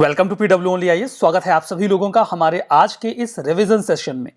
Welcome to PW only IAS. स्वागत है आप सभी लोगों का हमारे आज के इस रिवीजन सेशन में।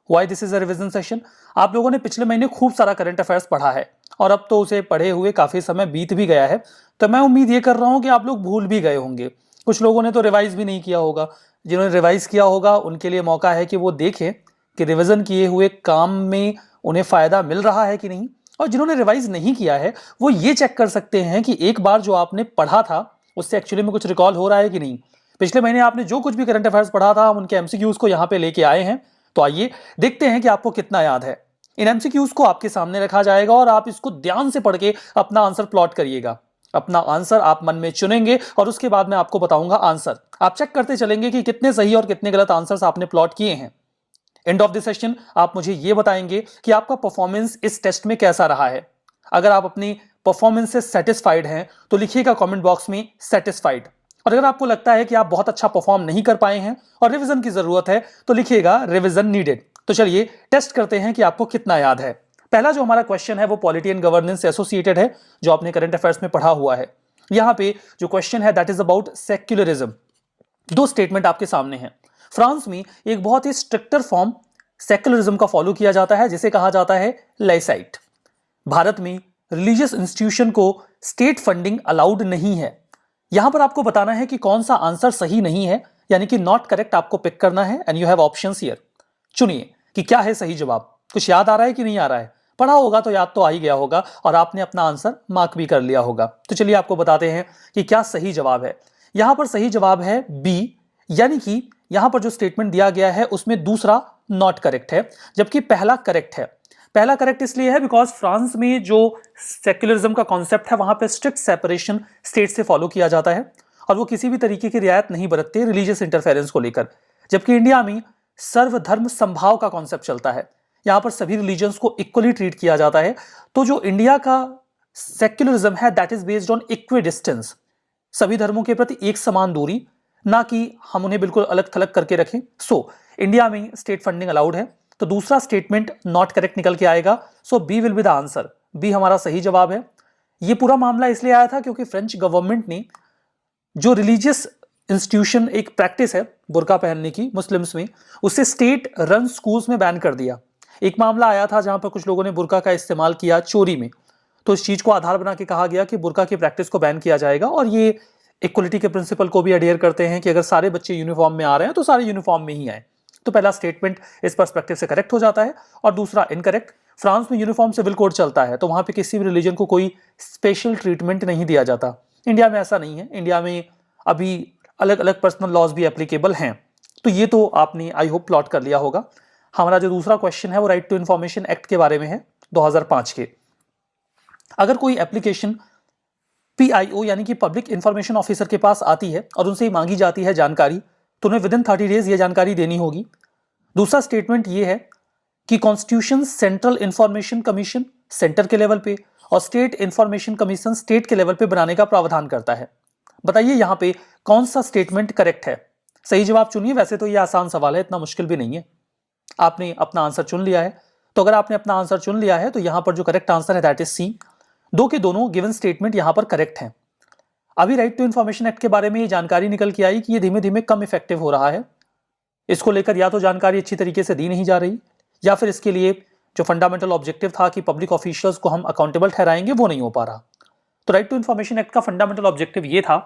Why this is a revision session? आप लोगों ने पिछले महीने खूब सारा करंट अफेयर्स पढ़ा है और अब तो उसे पढ़े हुए काफी समय बीत भी गया है, तो मैं उम्मीद ये कर रहा हूं कि आप लोग भूल भी गए होंगे। कुछ लोगों ने तो रिवाइज भी नहीं किया होगा। जिन्होंने रिवाइज किया होगा उनके लिए मौका है कि वो देखें कि रिविजन किए हुए काम में उन्हें फायदा मिल रहा है कि नहीं। और जिन्होंने रिवाइज नहीं किया है वो ये चेक कर सकते हैं कि एक बार जो आपने पढ़ा था उससे एक्चुअली में कुछ रिकॉल हो रहा है कि नहीं। पिछले महीने आपने जो कुछ भी करंट अफेयर्स पढ़ा था हम उनके एमसीक्यूज को यहां पे लेके आए हैं, तो आइए देखते हैं कि आपको कितना याद है। इन एमसीक्यूज को आपके सामने रखा जाएगा और आप इसको ध्यान से पढ़ के अपना आंसर प्लॉट करिएगा। अपना आंसर आप मन में चुनेंगे और उसके बाद मैं आपको बताऊंगा आंसर। आप चेक करते चलेंगे कि कितने सही और कितने गलत आंसर्स आपने प्लॉट किए हैं। एंड ऑफ द सेशन आप मुझे यह बताएंगे कि आपका परफॉर्मेंस इस टेस्ट में कैसा रहा है। अगर आप अपनी परफॉर्मेंस से सेटिस्फाइड हैं तो लिखिएगा कमेंट बॉक्स में सेटिस्फाइड, और अगर आपको लगता है कि आप बहुत अच्छा परफॉर्म नहीं कर पाए हैं और रिवीजन की जरूरत है तो लिखिएगा रिवीजन नीडेड। तो चलिए टेस्ट करते हैं कि आपको कितना याद है। पहला जो हमारा क्वेश्चन है वो पॉलिटी एंड गवर्नेंस से एसोसिएटेड है, जो आपने करंट अफेयर्स में पढ़ा हुआ है। यहां पे जो क्वेश्चन है दैट इज अबाउट सेक्युलरिज्म। दो स्टेटमेंट आपके सामने हैं। फ्रांस में एक बहुत ही स्ट्रिक्टर फॉर्म सेक्युलरिज्म का फॉलो किया जाता है जिसे कहा जाता है लाइसाइट। भारत में रिलीजियस इंस्टीट्यूशन को स्टेट फंडिंग अलाउड नहीं है। यहां पर आपको बताना है कि कौन सा आंसर सही नहीं है, यानी कि नॉट करेक्ट आपको पिक करना है and you have options here. चुनिए कि क्या है सही जवाब। कुछ याद आ रहा है कि नहीं आ रहा है? पढ़ा होगा तो याद तो आ ही गया होगा और आपने अपना आंसर मार्क भी कर लिया होगा। तो चलिए आपको बताते हैं कि क्या सही जवाब है। यहां पर सही जवाब है बी, यानी कि यहां पर जो स्टेटमेंट दिया गया है उसमें दूसरा नॉट करेक्ट है जबकि पहला करेक्ट है। पहला करेक्ट इसलिए है बिकॉज फ्रांस में जो सेक्युलरिज्म का कॉन्सेप्ट है वहां पे स्ट्रिक्ट सेपरेशन स्टेट से फॉलो किया जाता है और वो किसी भी तरीके की रियायत नहीं बरतते रिलीजियस इंटरफेरेंस को लेकर। जबकि इंडिया में सर्वधर्म संभाव का कॉन्सेप्ट चलता है। यहां पर सभी रिलीजन्स को इक्वली ट्रीट किया जाता है। तो जो इंडिया का सेक्युलरिज्म है that is based on equi distance, सभी धर्मों के प्रति एक समान दूरी, ना कि हम उन्हें बिल्कुल अलग थलग करके रखें। सो इंडिया में स्टेट फंडिंग अलाउड है। तो दूसरा स्टेटमेंट नॉट करेक्ट निकल के आएगा। So B will be the answer. B हमारा सही जवाब है। यह पूरा मामला इसलिए आया था क्योंकि फ्रेंच गवर्नमेंट ने जो रिलीजियस इंस्टीट्यूशन एक प्रैक्टिस है बुर्का पहनने की मुस्लिम्स में, उसे स्टेट रन स्कूल्स में बैन कर दिया। एक मामला आया था जहां पर कुछ लोगों ने बुर्का का इस्तेमाल किया चोरी में, तो इस चीज को आधार बना के कहा गया कि बुर्का की प्रैक्टिस को बैन किया जाएगा। और ये इक्वलिटी के प्रिंसिपल को भी अडेयर करते हैं कि अगर सारे बच्चे यूनिफॉर्म में आ रहे हैं तो सारे यूनिफॉर्म में ही आए। तो पहला स्टेटमेंट इस पर्सपेक्टिव से करेक्ट हो जाता है और दूसरा इनकरेक्ट। फ्रांस में यूनिफॉर्म सिविल कोड चलता है तो वहां पे किसी भी रिलीजन को कोई स्पेशल ट्रीटमेंट नहीं दिया जाता। इंडिया में ऐसा नहीं है। इंडिया में अभी अलग अलग पर्सनल लॉज भी एप्लीकेबल हैं। तो ये तो आपने आई होप प्लॉट कर लिया होगा। हमारा जो दूसरा क्वेश्चन है वो राइट टू इन्फॉर्मेशन एक्ट के बारे में है 2005 के। अगर कोई एप्लीकेशन पीआईओ यानी कि पब्लिक इंफॉर्मेशन ऑफिसर के पास आती है और उनसे मांगी जाती है जानकारी, तो उन्हें विदिन 30 डेज ये जानकारी देनी होगी। दूसरा स्टेटमेंट ये है कि constitution central information commission centre के लेवल पे और स्टेट इंफॉर्मेशन कमीशन स्टेट के लेवल पे बनाने का प्रावधान करता है। बताइए यहां पे कौन सा स्टेटमेंट करेक्ट है। सही जवाब चुनिए। वैसे तो ये आसान सवाल है, इतना मुश्किल भी नहीं है। आपने अपना आंसर चुन लिया है। तो अगर आपने अपना आंसर चुन लिया है तो यहां पर जो करेक्ट आंसर है दैट इज सी। दो के दोनों गिवन स्टेटमेंट यहां पर करेक्ट हैं। अभी राइट टू इन्फॉर्मेशन एक्ट के बारे में ये जानकारी निकल के आई कि ये धीमे धीमे कम इफेक्टिव हो रहा है। इसको लेकर या तो जानकारी अच्छी तरीके से दी नहीं जा रही या फिर इसके लिए जो फंडामेंटल ऑब्जेक्टिव था कि पब्लिक ऑफिशियल्स को हम अकाउंटेबल ठहराएंगे वो नहीं हो पा रहा। तो राइट टू इन्फॉर्मेशन एक्ट का फंडामेंटल ऑब्जेक्टिव ये था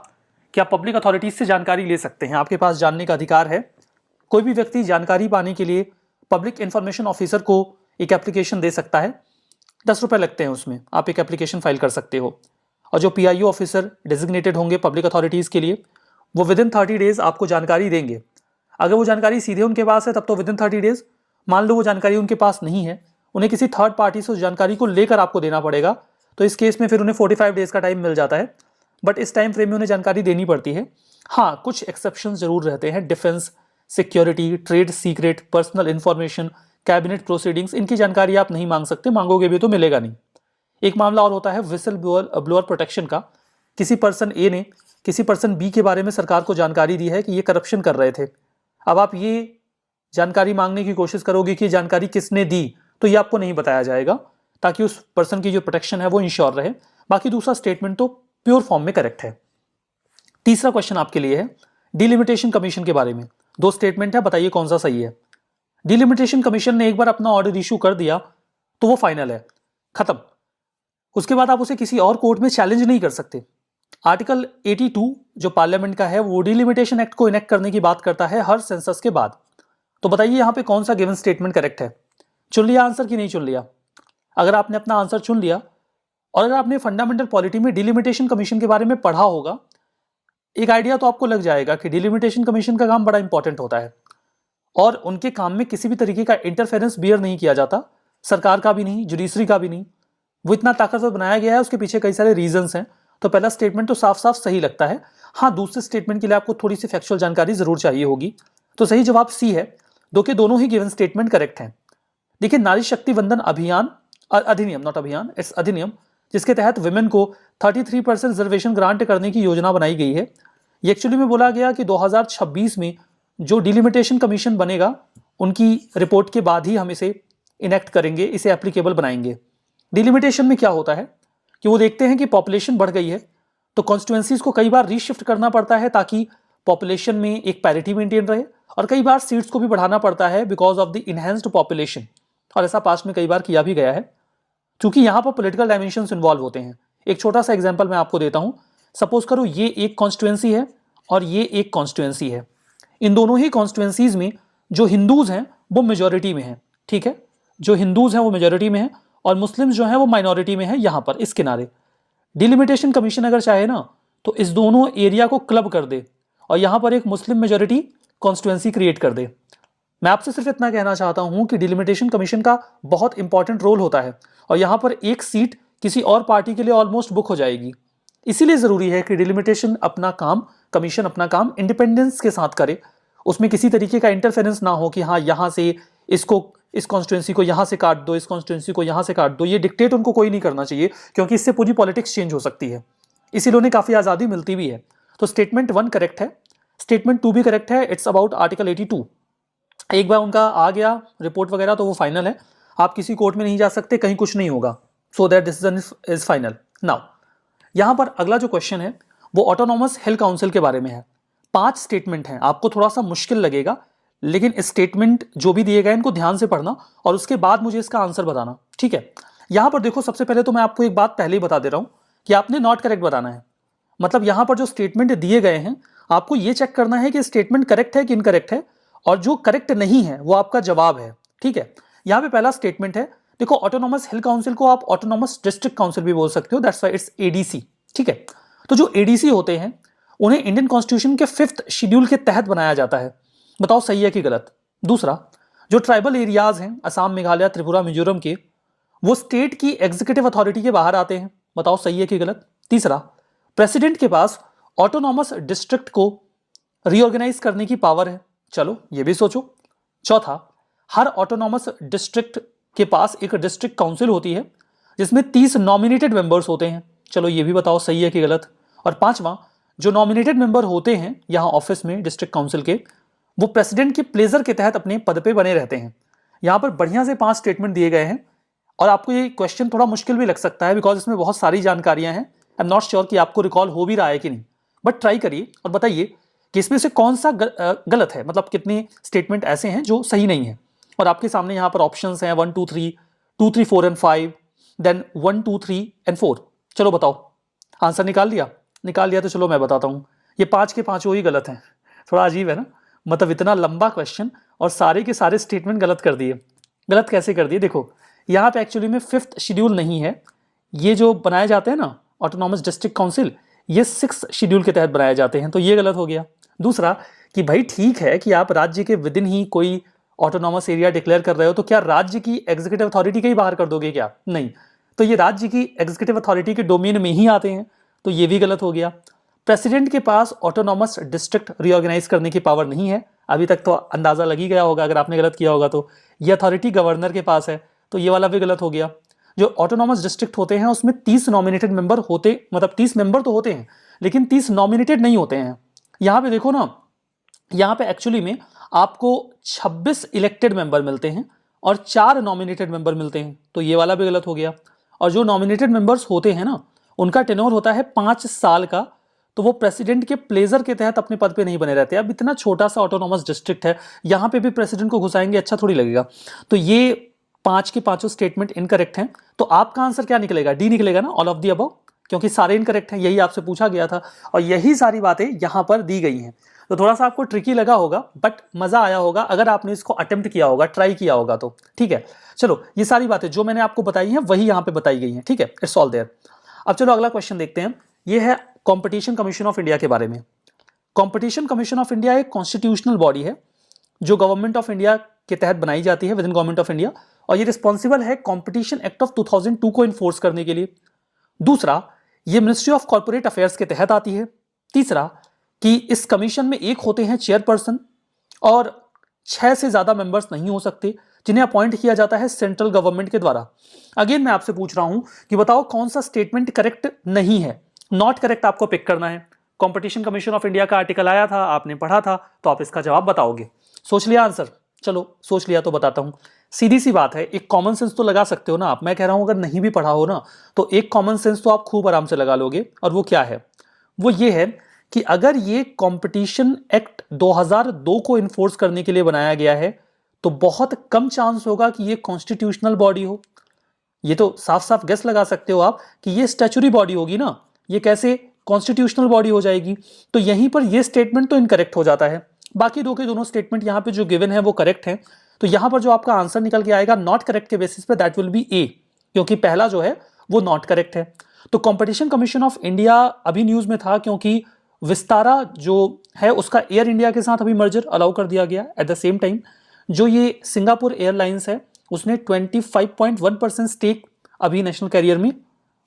कि आप पब्लिक अथॉरिटीज से जानकारी ले सकते हैं, आपके पास जानने का अधिकार है। कोई भी व्यक्ति जानकारी पाने के लिए पब्लिक इंफॉर्मेशन ऑफिसर को एक एप्लीकेशन दे सकता है। 10 रुपए लगते हैं, उसमें आप एक एप्लीकेशन फाइल कर सकते हो। और जो पीआईओ ऑफिसर डेजिग्नेटेड होंगे पब्लिक अथॉरिटीज के लिए वो विदिन 30 डेज आपको जानकारी देंगे। अगर वो जानकारी सीधे उनके पास है तब तो विदिन 30 डेज। मान लो वो जानकारी उनके पास नहीं है, उन्हें किसी थर्ड पार्टी से उस जानकारी को लेकर आपको देना पड़ेगा, तो इस केस में फिर उन्हें 45 डेज का टाइम मिल जाता है। बट इस टाइम फ्रेम में उन्हें जानकारी देनी पड़ती है। हाँ, कुछ एक्सेप्शन जरूर रहते हैं। Defence, security, trade secret, personal information, cabinet proceedings, इनकी जानकारी आप नहीं मांग सकते, मांगोगे भी तो मिलेगा नहीं। एक मामला और होता है विसल ब्लोअर प्रोटेक्शन का। किसी पर्सन ए ने किसी पर्सन बी के बारे में सरकार को जानकारी दी है कि ये करप्शन कर रहे थे। अब आप ये जानकारी मांगने की कोशिश करोगे कि जानकारी किसने दी, तो ये आपको नहीं बताया जाएगा ताकि उस पर्सन की जो प्रोटेक्शन है वो इंश्योर रहे। बाकी दूसरा स्टेटमेंट तो प्योर फॉर्म में करेक्ट है। तीसरा क्वेश्चन आपके लिए है डिलिमिटेशन कमीशन के बारे में। दो स्टेटमेंट है, बताइए कौन सा सही है। डिलिमिटेशन कमीशन ने एक बार अपना ऑर्डर इशू कर दिया तो वो फाइनल है, खत्म। उसके बाद आप उसे किसी और कोर्ट में चैलेंज नहीं कर सकते। आर्टिकल 82 जो पार्लियामेंट का है वो डिलिमिटेशन एक्ट को इनेक्ट करने की बात करता है हर सेंसस के बाद। तो बताइए यहाँ पे कौन सा गिवन स्टेटमेंट करेक्ट है। चुन लिया आंसर कि नहीं चुन लिया? अगर आपने अपना आंसर चुन लिया और अगर आपने फंडामेंटल पॉलिटी में डिलिमिटेशन कमीशन के बारे में पढ़ा होगा, एक आइडिया तो आपको लग जाएगा कि डिलिमिटेशन कमीशन का काम बड़ा इंपॉर्टेंट होता है और उनके काम में किसी भी तरीके का इंटरफेरेंस बियर नहीं किया जाता, सरकार का भी नहीं, जुडिशरी का भी नहीं। वो इतना ताकतवर बनाया गया है, उसके पीछे कई सारे रीजंस हैं। तो पहला स्टेटमेंट तो साफ साफ सही लगता है। हाँ, दूसरे स्टेटमेंट के लिए आपको थोड़ी सी फैक्चुअल जानकारी जरूर चाहिए होगी। तो सही जवाब सी है। दो के दोनों ही गिवन स्टेटमेंट करेक्ट हैं। देखिए, नारी शक्ति वंदन अभियान, अधिनियम, नॉट अभियान, इट्स अधिनियम, जिसके तहत विमेन को 33% रिजर्वेशन ग्रांट करने की योजना बनाई गई है। ये एक्चुअली में बोला गया कि 2026 में जो डिलिमिटेशन कमीशन बनेगा उनकी रिपोर्ट के बाद ही हम इसे इनेक्ट करेंगे, इसे एप्लीकेबल बनाएंगे। डिलिमिटेशन में क्या होता है कि वो देखते हैं कि पॉपुलेशन बढ़ गई है तो कॉन्स्टिट्यूएंसीज को कई बार रीशिफ्ट करना पड़ता है ताकि पॉपुलेशन में एक पैरिटी मेंटेन रहे, और कई बार सीट्स को भी बढ़ाना पड़ता है because of the enhanced population, और ऐसा पास्ट में कई बार किया भी गया है क्योंकि यहाँ पर पॉलिटिकल डायमेंशंस इन्वॉल्व होते हैं। एक छोटा सा एग्जांपल मैं आपको देता हूँ। सपोज करो ये एक कॉन्स्टिट्यूएंसी है और ये एक कॉन्स्टिट्यूएंसी है। इन दोनों ही कॉन्स्टिट्यूएंसीज में जो हिंदूज हैं वो मेजोरिटी में हैं, ठीक है, जो हिंदूज हैं वो मेजोरिटी में हैं और मुस्लिम्स जो हैं वो माइनॉरिटी में हैं। यहाँ पर इस किनारे डिलिमिटेशन कमीशन अगर चाहे ना तो इस दोनों एरिया को क्लब कर दे और यहाँ पर एक मुस्लिम मेजोरिटी कॉन्स्टिट्यूएंसी क्रिएट कर दे। मैं आपसे सिर्फ इतना कहना चाहता हूं कि डिलिमिटेशन कमीशन का बहुत इंपॉर्टेंट रोल होता है और यहां पर एक सीट किसी और पार्टी के लिए ऑलमोस्ट बुक हो जाएगी। इसीलिए जरूरी है कि डिलिमिटेशन अपना काम, कमीशन अपना काम इंडिपेंडेंस के साथ करे, उसमें किसी तरीके का इंटरफेरेंस ना हो कि हाँ यहां से इसको, इस कॉन्स्टिट्यूएंसी को यहां से काट दो, इस कॉन्स्टिट्यूएंसी को यहां से काट दो। ये डिक्टेट उनको कोई नहीं करना चाहिए क्योंकि इससे पूरी पॉलिटिक्स चेंज हो सकती है, इसीलिए उन्हें काफी आजादी मिलती भी है। तो स्टेटमेंट 1 करेक्ट है, स्टेटमेंट 2 भी करेक्ट है। It's about article 82। एक बार उनका आ गया रिपोर्ट वगैरह तो वो फाइनल है, आप किसी कोर्ट में नहीं जा सकते, कहीं कुछ नहीं होगा। So that decision is final. Now यहां पर अगला जो क्वेश्चन है वो ऑटोनॉमस हिल काउंसिल के बारे में है। 5 स्टेटमेंट हैं, आपको थोड़ा सा मुश्किल लगेगा लेकिन स्टेटमेंट जो भी दिए गए इनको ध्यान से पढ़ना और उसके बाद मुझे इसका आंसर बताना, ठीक है। यहां पर देखो, सबसे पहले तो मैं आपको एक बात पहले ही बता दे रहा हूं कि आपने नॉट करेक्ट बताना है। मतलब यहां पर जो स्टेटमेंट दिए गए हैं आपको ये चेक करना है कि स्टेटमेंट करेक्ट है कि इनकरेक्ट है, और जो करेक्ट नहीं है वो आपका जवाब है, ठीक है। यहां पे पहला स्टेटमेंट है, देखो ऑटोनॉमस हिल काउंसिल को आप ऑटोनॉमस डिस्ट्रिक्ट काउंसिल भी बोल सकते हो, दैट्स व्हाई इट्स एडीसी, ठीक है। तो जो एडीसी होते हैं उन्हें इंडियन कॉन्स्टिट्यूशन के 5th शेड्यूल के तहत बनाया जाता है। बताओ सही है कि गलत। दूसरा, जो ट्राइबल एरियाज हैं असम, मेघालय, त्रिपुरा, मिजोरम के, वो स्टेट की एग्जीक्यूटिव अथॉरिटी के बाहर आते हैं। बताओ सही है कि गलत। तीसरा, प्रेसिडेंट के पास ऑटोनॉमस डिस्ट्रिक्ट को रीऑर्गेनाइज करने की पावर है। चलो ये भी सोचो। चौथा, हर ऑटोनॉमस डिस्ट्रिक्ट के पास एक डिस्ट्रिक्ट काउंसिल होती है जिसमें 30 नॉमिनेटेड मेंबर्स होते हैं। चलो ये भी बताओ सही है कि गलत। और पांचवा, जो नॉमिनेटेड मेंबर होते हैं यहाँ ऑफिस में डिस्ट्रिक्ट काउंसिल के, वो प्रेसिडेंट के प्लेजर के तहत अपने पद पे बने रहते हैं। यहाँ पर बढ़िया से 5 स्टेटमेंट दिए गए हैं और आपको ये क्वेश्चन थोड़ा मुश्किल भी लग सकता है बिकॉज इसमें बहुत सारी जानकारियां हैं। आई एम नॉट श्योर कि आपको रिकॉल हो भी रहा है कि नहीं, बट ट्राई करिए और बताइए कि इसमें से कौन सा गलत है, मतलब कितने स्टेटमेंट ऐसे हैं जो सही नहीं है। और आपके सामने यहाँ पर ऑप्शंस हैं 1 2 3, 2 3 4 एंड 5, देन 1 2 3 एंड 4। चलो बताओ, आंसर निकाल लिया? निकाल लिया तो चलो मैं बताता हूँ। ये 5 के 5 ही गलत हैं। थोड़ा अजीब है ना, मतलब इतना लंबा क्वेश्चन और सारे के सारे स्टेटमेंट गलत कर दिए। गलत कैसे कर दिए? देखो यहाँ पे एक्चुअली में 5th शेड्यूल नहीं है, ये जो बनाए जाते हैं ना ऑटोनॉमस डिस्ट्रिक्ट काउंसिल, ये 6th शेड्यूल के तहत बनाए जाते हैं, तो ये गलत हो गया। दूसरा कि भाई ठीक है कि आप राज्य के विदिन ही कोई ऑटोनॉमस एरिया डिक्लेयर कर रहे हो, तो क्या राज्य की एग्जीक्यूटिव अथॉरिटी के ही बाहर कर दोगे क्या? नहीं, तो ये राज्य की एग्जीक्यूटिव अथॉरिटी के डोमेन में ही आते हैं, तो ये भी गलत हो गया। प्रेसिडेंट के पास ऑटोनॉमस डिस्ट्रिक्ट रीऑर्गेनाइज करने की पावर नहीं है, अभी तक तो अंदाजा लग ही गया होगा अगर आपने गलत किया होगा तो। ये अथॉरिटी गवर्नर के पास है, तो ये वाला भी गलत हो गया। जो ऑटोनॉमस डिस्ट्रिक्ट होते हैं उसमें 30 नॉमिनेटेड मेंबर होते, मतलब 30 मेंबर तो होते हैं लेकिन 30 नॉमिनेटेड नहीं होते हैं। यहाँ पे देखो ना, यहाँ पे एक्चुअली में आपको 26 इलेक्टेड मेंबर मिलते हैं और 4 नॉमिनेटेड मेंबर मिलते हैं, तो ये वाला भी गलत हो गया। और जो नॉमिनेटेड मेंबर्स होते हैं ना, उनका टेन्योर होता है 5 साल का, तो वो प्रेसिडेंट के प्लेजर के तहत अपने पद पे नहीं बने रहते। अब इतना छोटा सा ऑटोनॉमस डिस्ट्रिक्ट है, यहाँ पे भी प्रेसिडेंट को घुसाएंगे, अच्छा थोड़ी लगेगा। तो ये 5 के 5 स्टेटमेंट इनकरेक्ट हैं। तो आपका आंसर क्या निकलेगा? डी निकलेगा ना, ऑल ऑफ दी अबव, क्योंकि सारे इनकरेक्ट हैं, यही आपसे पूछा गया था और यही सारी बातें यहाँ पर दी गई हैं। तो थोड़ा सा आपको ट्रिकी लगा होगा, बट मजा आया होगा अगर आपने इसको अटेम्प्ट किया होगा, ट्राई किया होगा तो। ठीक है, चलो ये सारी बातें जो मैंने आपको बताई हैं वही यहाँ पे बताई गई हैं। ठीक है, इट्स ऑल देयर। अब चलो अगला क्वेश्चन देखते हैं। ये है कंपटीशन कमीशन ऑफ इंडिया के बारे में। कंपटीशन कमीशन ऑफ इंडिया एक कॉन्स्टिट्यूशनल बॉडी है जो गवर्नमेंट ऑफ इंडिया के तहत बनाई जाती है, with in government of India, और ये रिस्पॉन्सिबल है कंपटीशन एक्ट ऑफ 2002 को इन्फोर्स करने के लिए। दूसरा, ये मिनिस्ट्री ऑफ कॉर्पोरेट अफेयर्स के तहत आती है। तीसरा, कि इस कमीशन में एक होते हैं चेयरपर्सन और 6 से ज्यादा मेंबर्स नहीं हो सकते, जिन्हें अपॉइंट किया जाता है सेंट्रल गवर्नमेंट के द्वारा। अगेन मैं आपसे पूछ रहा हूं कि बताओ कौन सा स्टेटमेंट करेक्ट नहीं है। नॉट करेक्ट आपको पिक करना है। कंपटीशन कमीशन ऑफ इंडिया का आर्टिकल आया था, आपने पढ़ा था, तो आप इसका जवाब बताओगे। सोच लिया आंसर? चलो सोच लिया तो बताता हूं। सीधी सी बात है, एक कॉमन सेंस तो लगा सकते हो ना आप। मैं कह रहा हूं अगर नहीं भी पढ़ा हो ना, तो एक कॉमन सेंस तो आप खूब आराम से लगा लोगे। और वो क्या है? वो ये है कि अगर ये कंपटीशन एक्ट 2002 को इन्फोर्स करने के लिए बनाया गया है, तो बहुत कम चांस होगा कि ये कॉन्स्टिट्यूशनल बॉडी हो। ये तो साफ साफ गेस लगा सकते हो आप कि ये स्टैच्यूटरी बॉडी होगी ना, ये कैसे कॉन्स्टिट्यूशनल बॉडी हो जाएगी? तो यहीं पर ये स्टेटमेंट तो इनकरेक्ट हो जाता है। बाकी दो के दोनों स्टेटमेंट यहाँ पे जो गिवन है वो करेक्ट है। तो यहाँ पर जो आपका आंसर निकल के आएगा नॉट करेक्ट के बेसिस पे, दैट विल बी ए, क्योंकि पहला जो है वो नॉट करेक्ट है। तो कंपटीशन कमीशन ऑफ इंडिया अभी न्यूज में था क्योंकि विस्तारा जो है उसका एयर इंडिया के साथ अभी मर्जर अलाउ कर दिया गया। एट द सेम टाइम जो ये सिंगापुर एयरलाइंस है उसने 25.1% स्टेक अभी नेशनल कैरियर में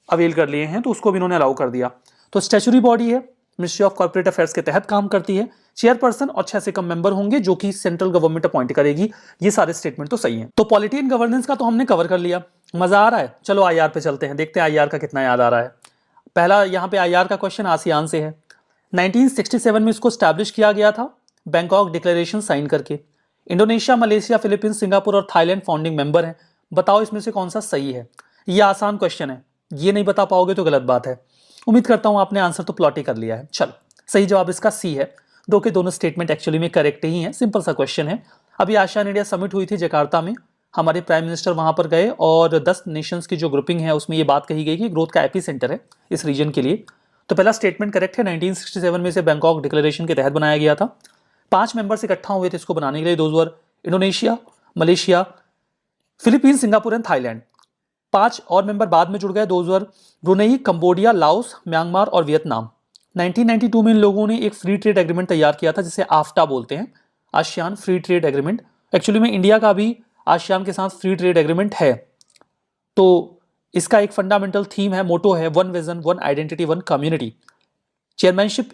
अवेल कर लिए हैं, तो उसको भी इन्होंने अलाउ कर दिया। तो स्टैच्यूटरी बॉडी है, मिनिस्ट्री ऑफ कॉर्पोरेट अफेयर्स के तहत काम करती है, चेयरपर्सन और 6 से कम मेंबर होंगे जो कि सेंट्रल गवर्नमेंट अपॉइंट करेगी। ये सारे स्टेटमेंट तो सही हैं। तो पॉलिटी एंड गवर्नेंस का तो हमने कवर कर लिया। मजा आ रहा है? चलो आईआर पे चलते हैं, देखते हैं आईआर का कितना याद आ रहा है। पहला यहाँ पे आईआर का क्वेश्चन आसियान से है। 1967 में इसको स्टैब्लिश किया गया था बैंकॉक डिक्लेरेशन साइन करके। इंडोनेशिया, मलेशिया, फिलीपींस, सिंगापुर और थाईलैंड फाउंडिंग मेंबर हैं। बताओ इसमें से कौन सा सही है? ये आसान क्वेश्चन है, ये नहीं बता पाओगे तो गलत बात है। उम्मीद करता हूं आपने आंसर तो प्लॉट ही कर लिया है। चलो सही जवाब इसका सी है। दो के दोनों स्टेटमेंट एक्चुअली में करेक्ट ही हैं, सिंपल सा क्वेश्चन है। अभी आसियान इंडिया समिट हुई थी जकार्ता में, हमारे प्राइम मिनिस्टर वहां पर गए और 10 नेशंस की जो ग्रुपिंग है उसमें ये बात कही गई कि ग्रोथ का एपी सेंटर है इस रीजन के लिए। तो पहला स्टेटमेंट करेक्ट है, 1967 में से बैंकॉक डिक्लेरेशन के तहत बनाया गया था। 5 मेंबर्स इकट्ठा हुए थे इसको बनाने के लिए। Those were Indonesia, Malaysia, Philippines, Singapore and Thailand. 5 और मेंबर बाद में जुड़ गए, those were Brunei, Cambodia, Laos, Myanmar और वियतनाम। 1992 में इन लोगों ने एक फ्री ट्रेड एग्रीमेंट तैयार किया था जिसे आफ्टा बोलते हैं, ASEAN free trade agreement. Actually में इंडिया का भी आसियान के साथ फ्री ट्रेड एग्रीमेंट है। तो इसका एक फंडामेंटल थीम है, मोटो है, one vision, one identity, one community. Chairmanship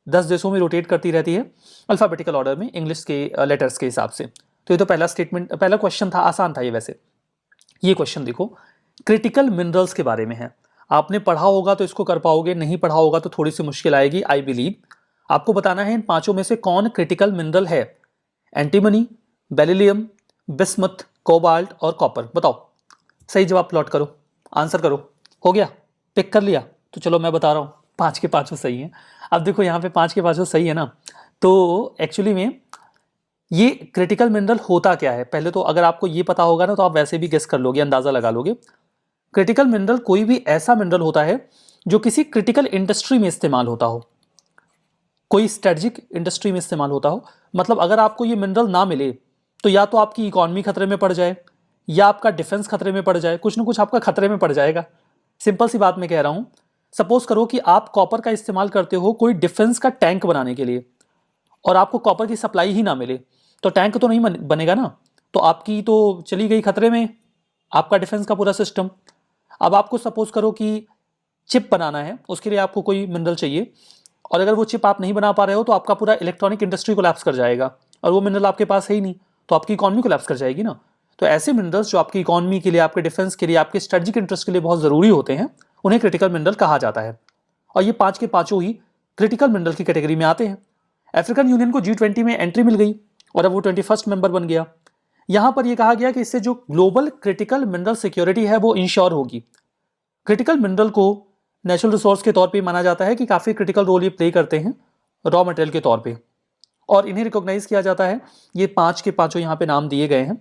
10 देशों में रोटेट करती रहती है अल्फाबेटिकल ऑर्डर में, इंग्लिश के लेटर्स के हिसाब से। तो ये तो पहला स्टेटमेंट, पहला क्वेश्चन था, आसान था ये वैसे। ये क्वेश्चन देखो, क्रिटिकल मिनरल्स के बारे में है। आपने पढ़ा होगा तो इसको कर पाओगे, नहीं पढ़ा होगा तो थोड़ी सी मुश्किल आएगी। आई बिलीव आपको बताना है इन पांचों में से कौन क्रिटिकल मिनरल है। एंटीमनी, बेरिलियम, बिस्मथ, कोबाल्ट और कॉपर। बताओ सही जवाब प्लॉट करो, आंसर करो। हो गया? पिक कर लिया? तो चलो मैं बता रहा हूँ, 5 के 5 सही हैं। अब देखो यहाँ पे 5 के 5 सही है ना, तो एक्चुअली में ये क्रिटिकल मिनरल होता क्या है? पहले तो अगर आपको ये पता होगा ना तो आप वैसे भी गेस कर लोगे, अंदाजा लगा लोगे। क्रिटिकल मिनरल कोई भी ऐसा मिनरल होता है जो किसी क्रिटिकल इंडस्ट्री में इस्तेमाल होता हो, कोई स्ट्रेटजिक इंडस्ट्री में इस्तेमाल होता हो। मतलब अगर आपको ये मिनरल ना मिले तो या तो आपकी इकोनॉमी खतरे में पड़ जाए या आपका डिफेंस खतरे में पड़ जाए, कुछ ना कुछ आपका खतरे में पड़ जाएगा। सिंपल सी बात मैं कह रहा हूं, सपोज करो कि आप कॉपर का इस्तेमाल करते हो कोई डिफेंस का टैंक बनाने के लिए और आपको कॉपर की सप्लाई ही ना मिले, तो टैंक तो नहीं बनेगा ना, तो आपकी तो चली गई खतरे में आपका डिफेंस का पूरा सिस्टम। अब आपको सपोज करो कि चिप बनाना है, उसके लिए आपको कोई मिनरल चाहिए और अगर वो चिप आप नहीं बना पा रहे हो तो आपका पूरा इलेक्ट्रॉनिक इंडस्ट्री कोलैप्स कर जाएगा और वो मिनरल आपके पास है ही नहीं, तो आपकी इकॉनमी कोलैप्स कर जाएगी ना। तो ऐसे मिनरल्स जो आपकी इकॉनमी के लिए, आपके डिफेंस के लिए, आपके स्ट्रेटजिक इंटरेस्ट के लिए बहुत जरूरी होते हैं, उन्हें क्रिटिकल मिनरल कहा जाता है। और ये 5 के 5 ही क्रिटिकल मिनरल की कैटेगरी में आते हैं। अफ्रीकन यूनियन को G20 में एंट्री मिल गई और अब वो 21st मेंबर बन गया। यहां पर यह कहा गया कि इससे जो ग्लोबल क्रिटिकल मिनरल सिक्योरिटी है वो इंश्योर होगी। क्रिटिकल मिनरल को नेचुरल रिसोर्स के तौर पे माना जाता है कि काफ़ी क्रिटिकल रोल ये प्ले करते हैं रॉ मटेरियल के तौर पे, और इन्हें रिकॉग्नाइज किया जाता है। ये पांच के पांचों यहाँ पे नाम दिए गए हैं।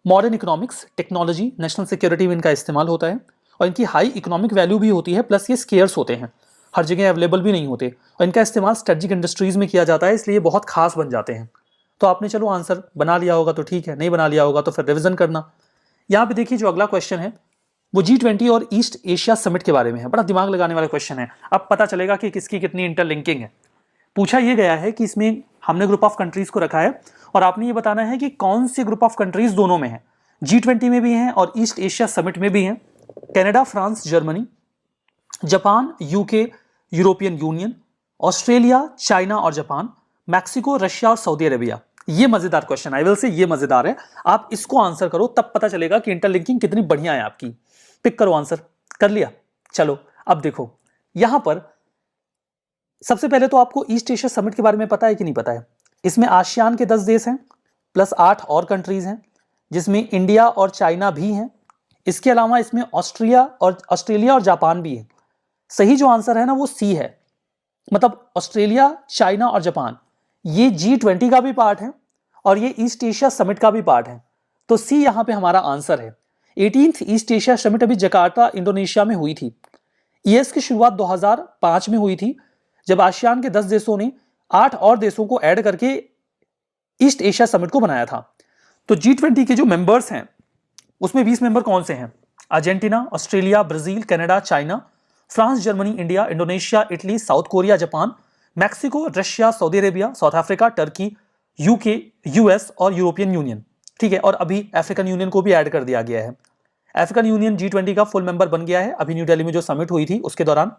Modern economics, technology, national security में इनका इस्तेमाल होता है और इनकी हाई इकोनॉमिक वैल्यू भी होती है, प्लस ये स्केयर्स होते हैं, हर जगह अवेलेबल भी नहीं होते, और इनका इस्तेमाल स्ट्रेटजिक इंडस्ट्रीज में किया जाता है, इसलिए बहुत खास बन जाते हैं। तो आपने चलो आंसर बना लिया होगा तो ठीक है, नहीं बना लिया होगा तो फिर रिविजन करना। यहाँ पे देखिए जो अगला क्वेश्चन है वो G20 और ईस्ट एशिया समिट के बारे में है। बड़ा दिमाग लगाने वाला क्वेश्चन है, अब पता चलेगा कि किसकी कितनी इंटरलिंकिंग है। पूछा यह गया है कि इसमें हमने ग्रुप ऑफ कंट्रीज को रखा है और आपने ये बताना है कि कौन से ग्रुप ऑफ कंट्रीज दोनों में है, G20 में भी हैं और ईस्ट एशिया समिट में भी हैं। Canada, France, Germany, Japan, UK, European union, Australia, China और जापान, मैक्सिको, रशिया और सऊदी अरेबिया। ये मजेदार क्वेश्चन, आई विल से ये मजेदार है। आप इसको आंसर करो तब पता चलेगा कि इंटरलिंकिंग कितनी बढ़िया है आपकी। पिक करो आंसर। कर लिया? चलो अब देखो यहां पर सबसे पहले तो आपको ईस्ट एशिया समिट के बारे में पता है कि नहीं पता है। इसमें आसियान के 10 देश हैं प्लस 8 और कंट्रीज हैं, जिसमें इंडिया और चाइना भी हैं। इसके अलावा इसमें ऑस्ट्रेलिया और जापान भी है। सही जो आंसर है ना वो सी है, मतलब ऑस्ट्रेलिया, चाइना और जापान ये G20 का भी पार्ट है और ये ईस्ट एशिया समिट का भी पार्ट है। तो सी यहां पे हमारा आंसर है। 18th ईस्ट एशिया समिट अभी जकार्ता, इंडोनेशिया में हुई थी। ईएस की शुरुआत 2005 में हुई थी, जब आसियान के 10 देशों ने 8 और देशों को ऐड करके ईस्ट एशिया समिट को बनाया था। तो G20 के जो मेंबर्स हैं उसमें 20 मेंबर कौन से हैं? Argentina, Australia, Brazil, Canada, China, France, Germany, India, Indonesia, Italy, south Korea, Japan, Mexico, Russia, Saudi Arabia, south Africa, Turkey, UK, US और यूरोपियन यूनियन। ठीक है, और अभी अफ्रीकन यूनियन को भी ऐड कर दिया गया है। अफ्रीकन यूनियन G20 का फुल मेंबर बन गया है अभी न्यू दिल्ली में जो समिट हुई थी उसके दौरान।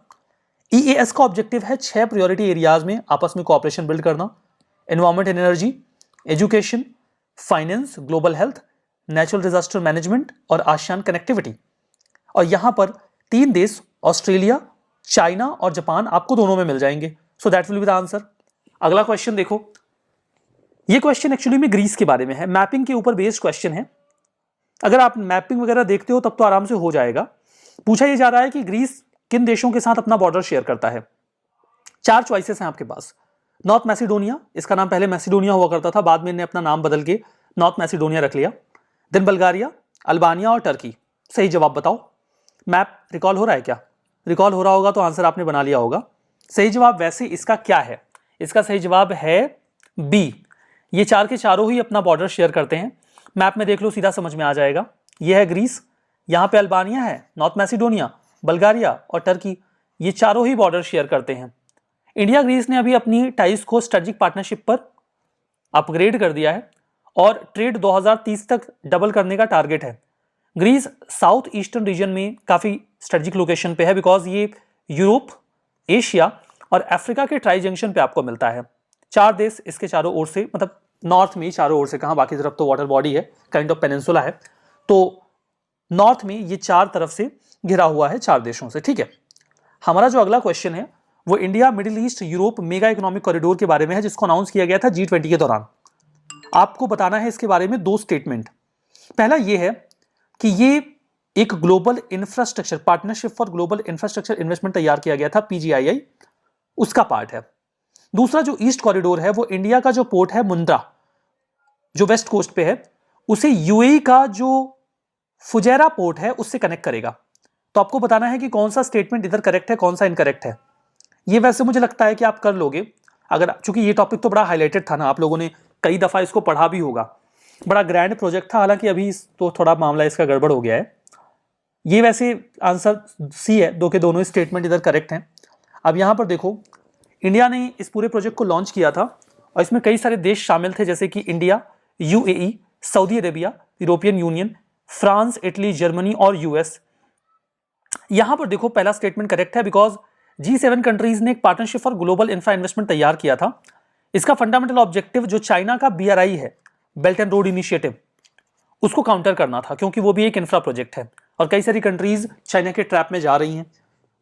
EAS का ऑब्जेक्टिव है 6 प्रायोरिटी एरियाज में आपस में कोऑपरेशन बिल्ड करना। Environment and energy, education, finance, global health, natural disaster management और आसियान कनेक्टिविटी। और यहां पर 3 देश ऑस्ट्रेलिया, चाइना और जापान आपको दोनों में मिल जाएंगे। So that will be the answer. अगला क्वेश्चन देखो, ये क्वेश्चन एक्चुअली में ग्रीस के बारे में है, मैपिंग के ऊपर बेस्ड क्वेश्चन है। अगर आप मैपिंग वगैरह देखते हो तब तो आराम से हो जाएगा। पूछा यह जा रहा है कि ग्रीस किन देशों के साथ अपना बॉर्डर शेयर करता है। 4 चॉइसेस हैं आपके पास। नॉर्थ मैसिडोनिया, इसका नाम पहले मैसिडोनिया हुआ करता था, बाद में इन्हें अपना नाम बदल के नॉर्थ मैसिडोनिया रख लिया। देन बल्गारिया, अल्बानिया और टर्की। सही जवाब बताओ। मैप रिकॉल हो रहा है क्या? रिकॉल हो रहा होगा तो आंसर आपने बना लिया होगा। सही जवाब वैसे इसका क्या है? इसका सही जवाब है बी। ये 4 के चारों ही अपना बॉर्डर शेयर करते हैं। मैप में देख लो, सीधा समझ में आ जाएगा। यह है ग्रीस, यहाँ पे अल्बानिया है, नॉर्थ मैसिडोनिया, बल्गारिया और टर्की, ये चारों ही बॉर्डर शेयर करते हैं। इंडिया ग्रीस ने अभी अपनी टाइज को स्ट्रेटेजिक पार्टनरशिप पर अपग्रेड कर दिया है और ट्रेड 2030 तक डबल करने का टारगेट है। ग्रीस साउथ ईस्टर्न रीजन में काफ़ी स्ट्रेटेजिक लोकेशन पे है, बिकॉज ये यूरोप, एशिया और अफ्रीका के ट्राई जंक्शन पे आपको मिलता है। 4 देश इसके चारों ओर से, मतलब नॉर्थ में चारों ओर से, कहाँ बाकी तरफ तो वाटर बॉडी है, काइंड ऑफ पेनिनसुला है, तो नॉर्थ में ये 4 तरफ से घिरा हुआ है 4 देशों से। ठीक है, हमारा जो अगला क्वेश्चन है वो India middle east Europe mega economic corridor के बारे में है, जिसको अनाउंस किया गया था G20 के दौरान। आपको बताना है इसके बारे में 2 स्टेटमेंट। पहला ये है कि ये एक global infrastructure partnership for global infrastructure investment तैयार किया गया था, PGII, उसका पार्ट है। दूसरा जो ईस्ट कॉरिडोर है वो इंडिया का जो पोर्ट है मुंद्रा, जो वेस्ट कोस्ट पे है, उसे यूएई का जो फुजैरा पोर्ट है उससे कनेक्ट करेगा। तो आपको बताना है कि कौन सा स्टेटमेंट इधर करेक्ट है, कौन सा इनकरेक्ट है। ये वैसे मुझे लगता है कि आप कर लोगे, अगर, चूंकि ये टॉपिक तो बड़ा हाईलाइटेड था ना, आप लोगों ने कई दफा इसको पढ़ा भी होगा, बड़ा ग्रैंड प्रोजेक्ट था। हालांकि अभी तो थोड़ा मामला इसका गड़बड़ हो गया है। ये वैसे आंसर सी है, 2 के दोनों स्टेटमेंट इधर करेक्ट हैं। अब यहां पर देखो, इंडिया ने इस पूरे प्रोजेक्ट को लॉन्च किया था और इसमें कई सारे देश शामिल थे, जैसे कि India, UAE, Saudi Arabia, European union, France, Italy, Germany और यूएस। यहां पर देखो पहला स्टेटमेंट करेक्ट है, बिकॉज G7 कंट्रीज ने एक partnership for global infra investment तैयार किया था। इसका फंडामेंटल ऑब्जेक्टिव जो चाइना का BRI है, बेल्ट एंड रोड इनिशिएटिव, उसको काउंटर करना था, क्योंकि वो भी एक इंफ्रा प्रोजेक्ट है और कई सारी कंट्रीज चाइना के ट्रैप में जा रही हैं।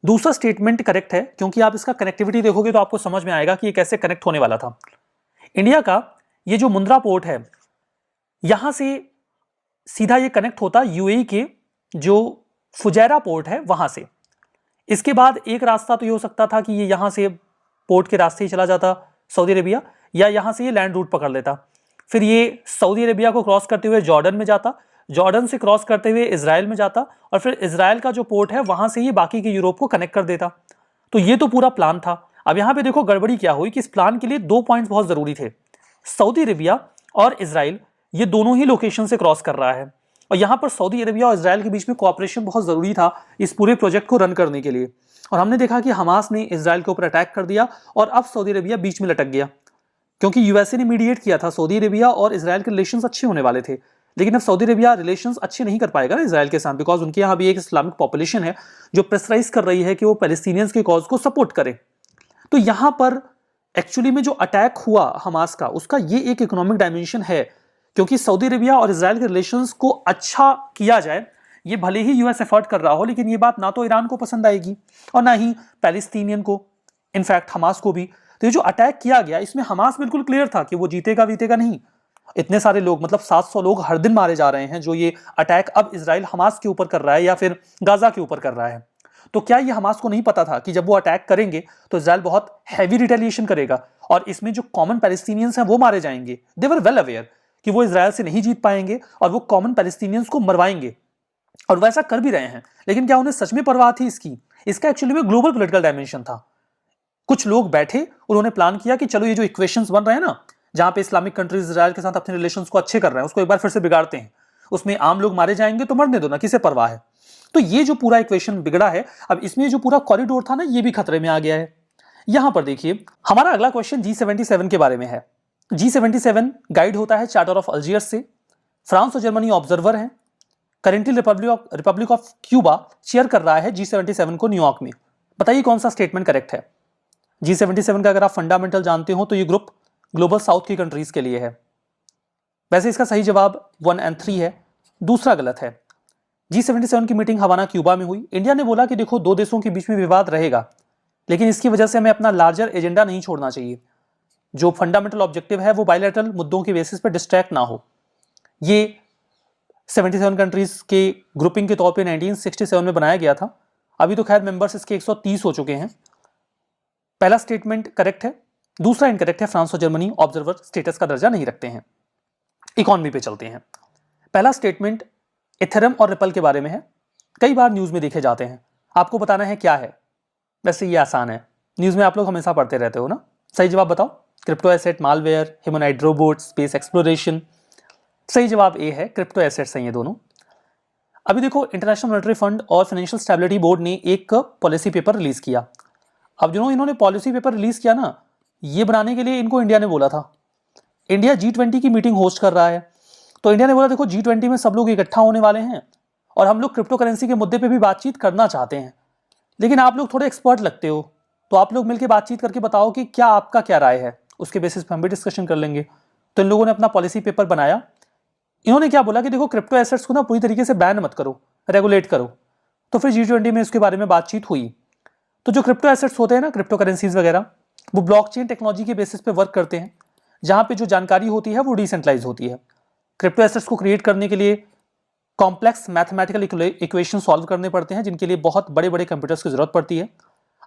दूसरा स्टेटमेंट करेक्ट है, क्योंकि आप इसका कनेक्टिविटी देखोगे तो आपको समझ में आएगा कि ये कैसे कनेक्ट होने वाला था। इंडिया का ये जो मुंद्रा पोर्ट है, यहां से सीधा ये कनेक्ट होता UAE के जो फुजैरा पोर्ट है वहां से। इसके बाद एक रास्ता तो ये हो सकता था कि ये यहाँ से पोर्ट के रास्ते ही चला जाता सऊदी अरेबिया, या यहाँ से ये लैंड रूट पकड़ लेता, फिर ये सऊदी अरेबिया को क्रॉस करते हुए जॉर्डन में जाता, जॉर्डन से क्रॉस करते हुए इजराइल में जाता, और फिर इजराइल का जो पोर्ट है वहां से ये बाकी के यूरोप को कनेक्ट कर देता। तो ये तो पूरा प्लान था। अब यहाँ पे देखो गड़बड़ी क्या हुई कि इस प्लान के लिए 2 पॉइंट्स बहुत जरूरी थे। सऊदी अरेबिया और इजराइल ये दोनों ही लोकेशन से क्रॉस कर रहा है, और यहाँ पर सऊदी अरेबिया और इजराइल के बीच में कोऑपरेशन बहुत जरूरी था इस पूरे प्रोजेक्ट को रन करने के लिए। और हमने देखा कि हमास ने इजराइल के ऊपर अटैक कर दिया और अब सऊदी अरेबिया बीच में लटक गया, क्योंकि यूएसए ने मीडिएट किया था। सऊदी अरेबिया और इजराइल के रिलेशंस अच्छे होने वाले थे, लेकिन अब सऊदी अरेबिया रिलेशंस अच्छे नहीं कर पाएगा ना इजराइल के साथ, बिकॉज उनके यहाँ भी एक इस्लामिक पॉपुलेशन है जो प्रेशराइज कर रही है कि वो पैलेस्टीनियंस के कॉज को सपोर्ट करे। तो यहाँ पर एक्चुअली में जो अटैक हुआ हमास का, उसका ये एक इकोनॉमिक डायमेंशन है, क्योंकि सऊदी अरेबिया और इजराइल के रिलेशंस को अच्छा किया जाए, ये भले ही यूएस एफर्ट कर रहा हो, लेकिन ये बात ना तो ईरान को पसंद आएगी और ना ही पैलेस्टीनियन को, इनफैक्ट हमास को भी। तो ये जो अटैक किया गया, इसमें हमास बिल्कुल क्लियर था कि वो जीतेगा वीतेगा नहीं। इतने सारे लोग, मतलब 700 लोग हर दिन मारे जा रहे हैं, जो ये अटैक अब इजराइल हमास के ऊपर कर रहा है या फिर गाजा के ऊपर कर रहा है। तो क्या ये हमास को नहीं पता था कि जब वो अटैक करेंगे तो इजराइल बहुत हैवी रिटेलिएशन करेगा और इसमें जो कॉमन पैलेस्टीनियंस हैं वो मारे जाएंगे। दे वर वेल अवेयर कि वो इजराइल से नहीं जीत पाएंगे और वो कॉमन पैलेस्टीनियंस को मरवाएंगे, और वैसा कर भी रहे हैं। लेकिन क्या उन्हें सच में परवाह थी इसकी? इसका एक्चुअली में ग्लोबल पॉलिटिकल डायमेंशन था। कुछ लोग बैठे, उन्होंने प्लान किया कि चलो ये जो इक्वेशंस बन रहे हैं ना, जहां पे इस्लामिक कंट्रीज इजराइल के साथ अपने रिलेशंस को अच्छे कर रहे हैं, उसको एक बार फिर से बिगाड़ते हैं। उसमें आम लोग मारे जाएंगे तो मरने दो ना, किसे परवाह है। तो ये जो पूरा इक्वेशन बिगड़ा है, अब इसमें जो पूरा कॉरिडोर था ना, ये भी खतरे में आ गया है। यहां पर देखिए, हमारा अगला क्वेश्चन G77 के बारे में है। G77 गाइड होता है चार्टर ऑफ अल्जियर्स से। फ्रांस और जर्मनी ऑब्जर्वर हैं। Currently Republic of Cuba chair कर रहा है G77 को न्यूयॉर्क में। बताइए कौन सा स्टेटमेंट करेक्ट है। G77 का अगर आप फंडामेंटल जानते हो तो ये ग्रुप ग्लोबल साउथ की कंट्रीज के लिए है। वैसे इसका सही जवाब 1 और 3 है, दूसरा गलत है। G77 की मीटिंग हवाना क्यूबा में हुई। इंडिया ने बोला कि देखो, 2 देशों के बीच में विवाद रहेगा, लेकिन इसकी वजह से हमें अपना लार्जर एजेंडा नहीं छोड़ना चाहिए। जो फंडामेंटल ऑब्जेक्टिव है वो बायलैटरल मुद्दों के बेसिस पर डिस्ट्रैक्ट ना हो। ये 77 कंट्रीज के ग्रुपिंग के तौर पे 1967 में बनाया गया था। अभी तो खैर मेंबर्स इसके 130 हो चुके हैं। पहला स्टेटमेंट करेक्ट है, दूसरा इनकरेक्ट है। फ्रांस और जर्मनी ऑब्जर्वर स्टेटस का दर्जा नहीं रखते हैं। इकोनॉमी पे चलते हैं। पहला स्टेटमेंट इथेरियम और रिपल के बारे में है। कई बार न्यूज में देखे जाते हैं, आपको बताना है क्या है। वैसे ये आसान है, न्यूज में आप लोग हमेशा पढ़ते रहते हो ना। सही जवाब बताओ। Crypto asset, malware, humanoid robot, space exploration. सही जवाब ए है, क्रिप्टो एसेट्स हैं ये दोनों। अभी देखो, इंटरनेशनल मॉनेटरी फंड और फाइनेंशियल स्टेबिलिटी बोर्ड ने एक पॉलिसी पेपर रिलीज किया। अब जो इन्होंने पॉलिसी पेपर रिलीज किया ना, ये बनाने के लिए इनको इंडिया ने बोला था। इंडिया G20 की मीटिंग होस्ट कर रहा है, तो इंडिया ने बोला देखो, G20 में सब लोग इकट्ठा होने वाले हैं और हम लोग क्रिप्टो करेंसी के मुद्दे पे भी बातचीत करना चाहते हैं, लेकिन आप लोग थोड़े एक्सपर्ट लगते हो, तो आप लोग मिलकर बातचीत करके बताओ कि क्या आपका क्या राय है, उसके बेसिस पे हम भी डिस्कशन कर लेंगे। तो इन लोगों ने अपना पॉलिसी पेपर बनाया। इन्होंने क्या बोला कि देखो, क्रिप्टो एसेट्स को ना पूरी तरीके से बैन मत करो, रेगुलेट करो। तो फिर G20 में इसके बारे में बातचीत हुई। तो जो क्रिप्टो एसेट्स होते हैं ना, क्रिप्टो करेंसीज वगैरह, वो ब्लॉकचेन टेक्नोलॉजी के बेसिस पे वर्क करते हैं, जहां पे जो जानकारी होती है वो डिसेंट्रलाइज होती है। क्रिप्टो एसेट्स को क्रिएट करने के लिए कॉम्प्लेक्स मैथमेटिकल इक्वेशन सॉल्व करने पड़ते हैं, जिनके लिए बहुत बड़े बड़े कंप्यूटर्स की जरूरत पड़ती है।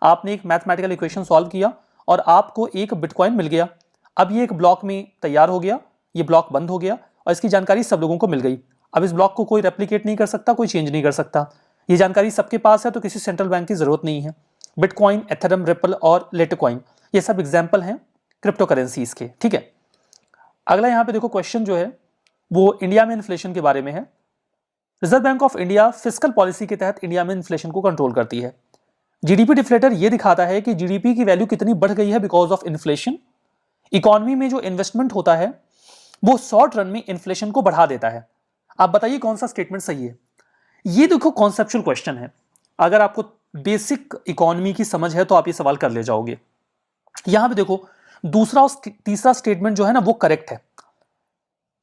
आपने एक मैथमेटिकल इक्वेशन सॉल्व किया और आपको एक बिटकॉइन मिल गया। अब ये एक ब्लॉक में तैयार हो गया, ये ब्लॉक बंद हो गया और इसकी जानकारी सब लोगों को मिल गई। अब इस ब्लॉक को कोई रेप्लिकेट नहीं कर सकता, कोई चेंज नहीं कर सकता। ये जानकारी सबके पास है, तो किसी सेंट्रल बैंक की जरूरत नहीं है। बिटकॉइन, एथेरियम, रिपल और लिटकॉइन, ये सब एग्जाम्पल हैं क्रिप्टो करेंसीज के। ठीक है, अगला यहाँ पे देखो क्वेश्चन जो है वो इंडिया में इन्फ्लेशन के बारे में है। Reserve bank of India fiscal policy के तहत इंडिया में इन्फ्लेशन को कंट्रोल करती है। जीडीपी डिफ्लेटर ये दिखाता है कि जीडीपी की वैल्यू कितनी बढ़ गई है बिकॉज ऑफ इन्फ्लेशन। इकोनॉमी में जो इन्वेस्टमेंट होता है वो शॉर्ट रन में इन्फ्लेशन को बढ़ा देता है। आप बताइए कौन सा स्टेटमेंट सही है। ये देखो कॉन्सेप्चुअल क्वेश्चन है, अगर आपको बेसिक इकोनॉमी की समझ है तो आप ये सवाल कर ले जाओगे। यहां पे देखो, दूसरा और तीसरा स्टेटमेंट जो है ना वो करेक्ट है।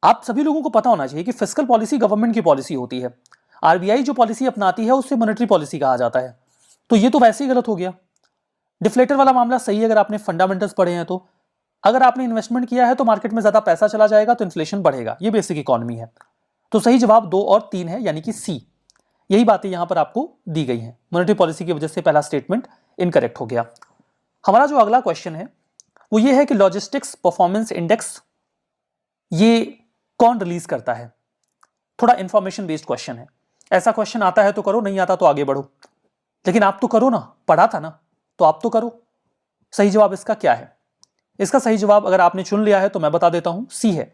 आप सभी लोगों को पता होना चाहिए कि फिस्कल पॉलिसी गवर्नमेंट की पॉलिसी होती है। आरबीआई जो पॉलिसी अपनाती है उससे मॉनेटरी पॉलिसी कहा जाता है, तो ये तो वैसे ही गलत हो गया। डिफ्लेटर वाला मामला सही है अगर आपने फंडामेंटल्स पढ़े हैं तो। अगर आपने इन्वेस्टमेंट किया है तो मार्केट में ज्यादा पैसा चला जाएगा तो इन्फ्लेशन बढ़ेगा, ये बेसिक इकोनॉमी है। तो सही जवाब 2 और 3 है, यानी कि सी। यही बातें यहां पर आपको दी गई हैं। मॉनेटरी पॉलिसी की वजह से पहला स्टेटमेंट इनकरेक्ट हो गया। हमारा जो अगला क्वेश्चन है वो ये है कि लॉजिस्टिक्स परफॉर्मेंस इंडेक्स ये कौन रिलीज करता है। थोड़ा इंफॉर्मेशन बेस्ड क्वेश्चन है। ऐसा क्वेश्चन आता है तो करो, नहीं आता तो आगे बढ़ो, लेकिन आप तो करो ना, पढ़ा था ना, तो आप तो करो। सही जवाब इसका क्या है? इसका सही जवाब अगर आपने चुन लिया है तो मैं बता देता हूं, सी है।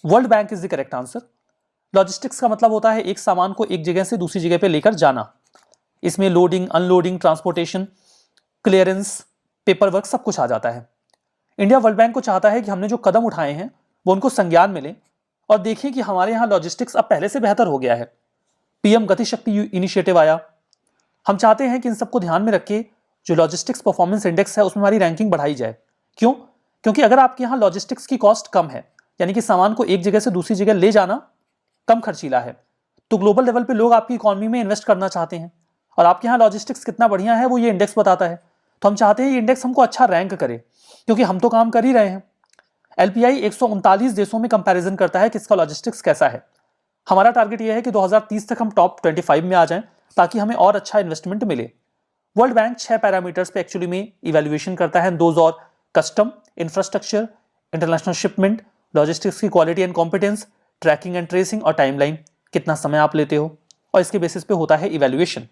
World bank is the correct answer. Logistics का मतलब होता है एक सामान को एक जगह से दूसरी जगह पे लेकर जाना। इसमें loading, unloading, transportation, clearance, paper work सब कुछ आ जाता है। इंडिया वर्ल्ड बैंक को चाहता है कि हमने जो कदम उठाए हैं वो उनको संज्ञान मिले और देखें कि हमारे यहाँ लॉजिस्टिक्स अब पहले से बेहतर हो गया है। पीएम गति शक्ति इनिशिएटिव आया। हम चाहते हैं कि इन सबको ध्यान में रख के जो लॉजिस्टिक्स परफॉर्मेंस इंडेक्स है उसमें हमारी रैंकिंग बढ़ाई जाए। क्यों? क्योंकि अगर आपके यहाँ लॉजिस्टिक्स की कॉस्ट कम है, यानी कि सामान को एक जगह से दूसरी जगह ले जाना कम खर्चीला है, तो ग्लोबल लेवल पे लोग आपकी इकोनॉमी में इन्वेस्ट करना चाहते हैं। और आपके यहाँ लॉजिस्टिक्स कितना बढ़िया है वो ये इंडेक्स बताता है। तो हम चाहते हैं ये इंडेक्स हमको अच्छा रैंक करे, क्योंकि हम तो काम कर ही रहे हैं। एलपीआई 139 देशों में कंपैरिजन करता है कि इसका लॉजिस्टिक्स कैसा है। हमारा टारगेट यह है कि 2030 तक हम टॉप 25 में आ जाएं, ताकि हमें और अच्छा इन्वेस्टमेंट मिले। वर्ल्ड बैंक 6 पैरामीटर्स पे एक्चुअली में इवैल्यूएशन करता है। दोज और custom, infrastructure, international shipment, logistics की quality and competence, tracking and tracing और टाइमलाइन, कितना समय आप लेते हो, और इसके बेसिस पे होता है इवैल्यूएशन।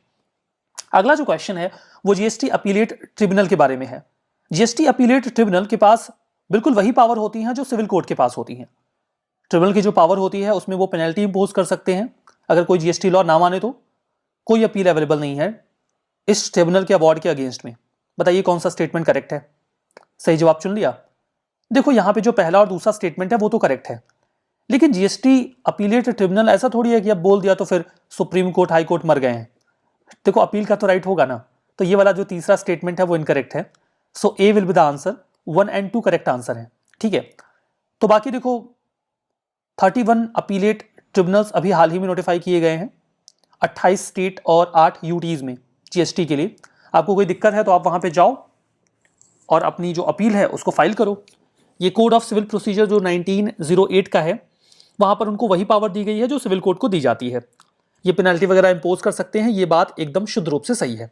अगला जो क्वेश्चन है वो जीएसटी अपीलेट ट्रिब्यूनल के बारे में है। जीएसटी अपीलेट ट्रिब्यूनल के पास बिल्कुल वही पावर होती हैं जो सिविल कोर्ट के पास होती हैं। ट्रिब्यूनल की जो पावर होती है उसमें वो पेनल्टी इंपोज कर सकते हैं अगर कोई जीएसटी लॉ ना माने तो। कोई अपील अवेलेबल नहीं है इस ट्रिब्यूनल के अवार्ड के अगेंस्ट में। बताइए कौन सा स्टेटमेंट करेक्ट है? सही जवाब चुन लिया। देखो यहाँ पे जो पहला और दूसरा स्टेटमेंट है वो तो करेक्ट है, लेकिन जीएसटी अपीलेट ट्रिब्यूनल ऐसा थोड़ी है कि अब बोल दिया तो फिर सुप्रीम कोर्ट, हाई कोर्ट मर गए हैं। देखो अपील का तो राइट होगा ना, तो ये वाला जो तीसरा स्टेटमेंट है वो इनकरेक्ट है। So A will be the answer. 1 and 2 correct answer है। ठीक है, तो बाकी देखो 31 अपीलेट ट्रिब्यूनल्स अभी हाल ही में नोटिफाई किए गए हैं 28 स्टेट और 8 यूटीज में जीएसटी के लिए। आपको कोई दिक्कत है तो आप वहां पे जाओ और अपनी जो अपील है उसको फाइल करो। ये कोड ऑफ सिविल प्रोसीजर जो 1908 का है वहां पर उनको वही पावर दी गई है जो सिविल कोर्ट को दी जाती है। ये पेनल्टी वगैरह इंपोज कर सकते हैं, ये बात एकदम शुद्ध रूप से सही है।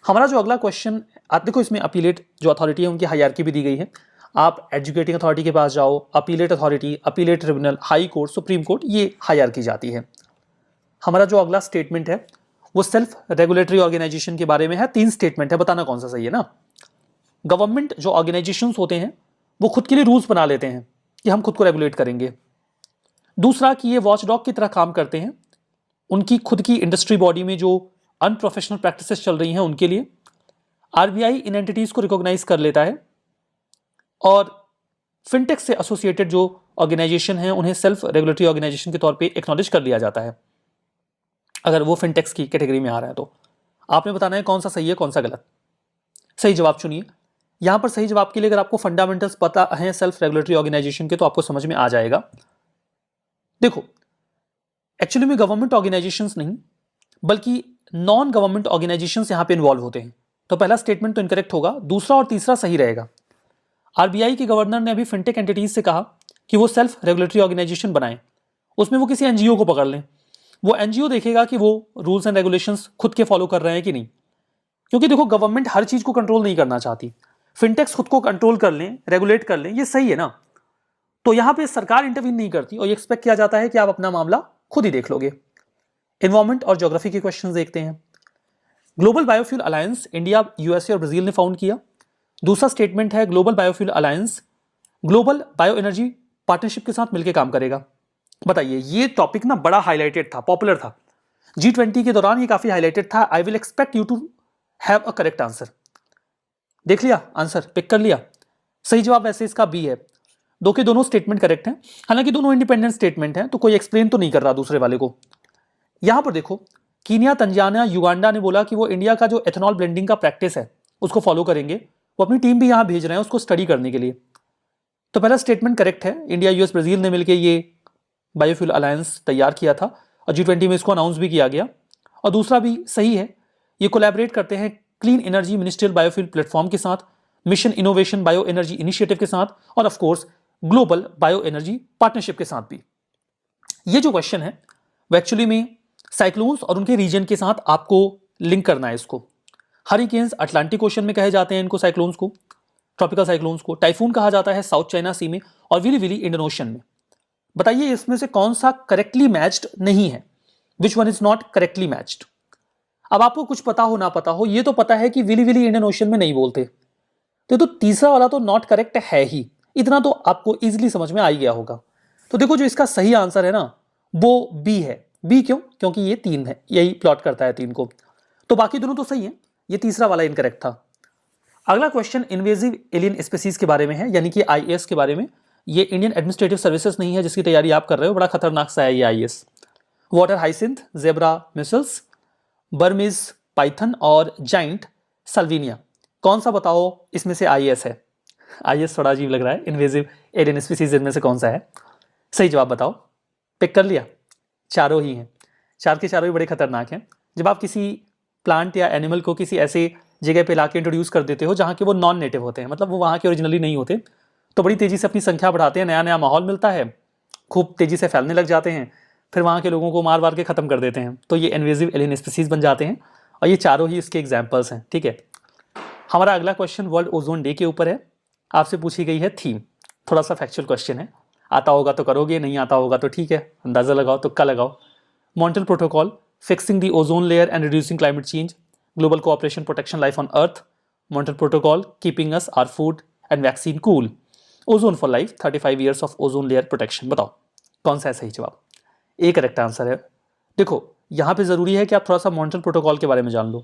हमारा जो अगला क्वेश्चन, आप देखो इसमें अपीलेट जो अथॉरिटी है उनकी हायरार्की भी दी गई है। आप एजुकेटिंग अथॉरिटी के पास जाओ, appellate authority, appellate tribunal, high court, supreme court, ये हायरार्की जाती है। हमारा जो अगला स्टेटमेंट है वो सेल्फ रेगुलेटरी ऑर्गेनाइजेशन के बारे में है। 3 स्टेटमेंट है, बताना कौन सा सही है ना। गवर्नमेंट जो ऑर्गेनाइजेशंस होते हैं वो खुद के लिए रूल्स बना लेते हैं कि हम खुद को रेगुलेट करेंगे। दूसरा कि ये वॉचडॉग की तरह काम करते हैं उनकी खुद की इंडस्ट्री बॉडी में जो अनप्रोफेशनल प्रैक्टिसेस चल रही हैं उनके लिए। आरबीआई इन एंटिटीज को रिकॉग्नाइज कर लेता है और फिनटेक से एसोसिएटेड जो ऑर्गेनाइजेशन है उन्हें सेल्फ रेगुलेटरी ऑर्गेनाइजेशन के तौर पे एक्नॉलेज कर लिया जाता है अगर वो फिनटेक्स की कैटेगरी में आ रहा है। तो आपने बताना है कौन सा सही है कौन सा गलत। सही जवाब चुनिए। यहां पर सही जवाब के लिए अगर आपको फंडामेंटल्स पता है सेल्फ रेगुलेटरी ऑर्गेनाइजेशन के तो आपको समझ में आ जाएगा। देखो एक्चुअली में गवर्नमेंट ऑर्गेनाइजेशंस नहीं बल्कि नॉन गवर्नमेंट ऑर्गेनाइजेशंस यहां पे इन्वॉल्व होते हैं। तो पहला स्टेटमेंट तो इनकरेक्ट होगा, दूसरा और तीसरा सही रहेगा। आरबीआई के गवर्नर ने अभी फिनटेक एंटिटीज से कहा कि वो सेल्फ रेगुलेटरी ऑर्गेनाइजेशन बनाएं। उसमें वो किसी एनजीओ को पकड़ लें, वो एनजीओ देखेगा कि वो रूल्स एंड रेगुलेशंस खुद के फॉलो कर रहे हैं कि नहीं। क्योंकि देखो गवर्नमेंट हर चीज को कंट्रोल नहीं करना चाहती। फिनटेक्स खुद को कंट्रोल कर लें, रेगुलेट कर लें, ये सही है ना। तो यहां पे सरकार इंटरवीन नहीं करती और ये एक्सपेक्ट किया जाता है कि आप अपना मामला खुद ही देख लोगे। एनवायरमेंट और ज्योग्राफी के क्वेश्चंस देखते हैं। Global biofuel alliance India, USA और ब्राजील ने फाउंड किया। दूसरा स्टेटमेंट है global biofuel alliance global bio energy partnership के साथ मिलकर काम करेगा। बताइए, ये टॉपिक ना बड़ा हाईलाइटेड था, पॉपुलर था G20 के दौरान, ये काफी हाईलाइटेड था। I will expect you to have a correct answer. देख लिया आंसर, पिक कर लिया। सही जवाब वैसे इसका बी है। दो के दोनों स्टेटमेंट करेक्ट हैं, हालांकि दोनों इंडिपेंडेंट स्टेटमेंट हैं तो कोई एक्सप्लेन तो नहीं कर रहा दूसरे वाले को। यहां पर देखो कीनिया, तंजानिया, युगांडा ने बोला कि वो इंडिया का जो एथेनॉल ब्लेंडिंग का प्रैक्टिस है उसको फॉलो करेंगे। वो अपनी टीम भी यहां भेज रहे हैं उसको स्टडी करने के लिए। तो पहला स्टेटमेंट करेक्ट है, इंडिया, यूएस, ब्राजील ने मिलकर ये बायोफ्यूल अलायंस तैयार किया था और G20 में इसको अनाउंस भी किया गया। और दूसरा भी सही है, ये कोलैबोरेट करते हैं clean energy ministerial biofuel platform के साथ, mission innovation bio energy initiative के साथ और of course global bio energy partnership के साथ भी। ये जो क्वेश्चन है वो एक्चुअली में साइक्लोन्स और उनके रीजन के साथ आपको लिंक करना है इसको। हरिकेन्स अटलांटिक ओशन में कहे जाते हैं इनको, साइक्लोन्स को, ट्रॉपिकल साइक्लोन्स को। टाइफून कहा जाता है साउथ चाइना सी में, और विली विली इंडियन ओशन में। बताइए इसमें से कौन सा करेक्टली मैच्ड नहीं है, which one is not correctly matched. अब आपको कुछ पता हो ना पता हो, ये तो पता है कि विली विली इंडियन ओशन में नहीं बोलते, तो तीसरा वाला तो नॉट करेक्ट है ही, इतना तो आपको इजीली समझ में आ ही गया होगा। तो देखो जो इसका सही आंसर है ना वो बी है। बी क्यों? क्योंकि ये 3 है, यही प्लॉट करता है 3 को, तो बाकी दोनों तो सही है, ये तीसरा वाला इनकरेक्ट था। अगला क्वेश्चन इन्वेजिव एलियन स्पीसीज के बारे में है, यानी कि आईएएस के बारे में। ये इंडियन एडमिनिस्ट्रेटिव सर्विसेज नहीं है जिसकी तैयारी आप कर रहे हो, बड़ा खतरनाक सा है ये IAS. Water hyacinth, zebra micelles, Burmese Python और जाइंट सल्विनिया, कौन सा बताओ इसमें से आईएएस है? आईएएस थोड़ा अजीब लग रहा है, इन्वेजिव एलियन स्पीसीज इनमें से कौन सा है? सही जवाब बताओ। पिक कर लिया? चारों ही हैं, चार के चारों ही बड़े खतरनाक हैं। जब आप किसी प्लांट या एनिमल को किसी ऐसे जगह पे लाके इंट्रोड्यूस कर देते हो जहाँ के वो नॉन नेटिव होते हैं, मतलब वो वहाँ के ओरिजिनली नहीं होते, तो बड़ी तेजी से अपनी संख्या बढ़ाते हैं, नया नया माहौल मिलता है, खूब तेजी से फैलने लग जाते हैं, फिर वहाँ के लोगों को मार मार के खत्म कर देते हैं, तो ये इन्वेजिव एलियन स्पीसीज बन जाते हैं, और ये चारों ही इसके एग्जाम्पल्स हैं। ठीक है, हमारा अगला क्वेश्चन वर्ल्ड ओजोन डे के ऊपर है। आपसे पूछी गई है थीम, थोड़ा सा फैक्चुअल क्वेश्चन है, आता होगा तो करोगे, नहीं आता होगा तो ठीक है, अंदाजा लगाओ, तुक्का लगाओ। Montreal protocol, fixing the ozone layer and reducing climate change, global cooperation protection life on earth, Montreal protocol, keeping us our food and vaccine cool, ozone for life, 35 years of ozone layer protection. बताओ कौन सा है सही जवाब? एक correct answer है। देखो यहाँ पे जरूरी है कि आप थोड़ा सा मॉन्ट्रियल प्रोटोकॉल के बारे में जान लो।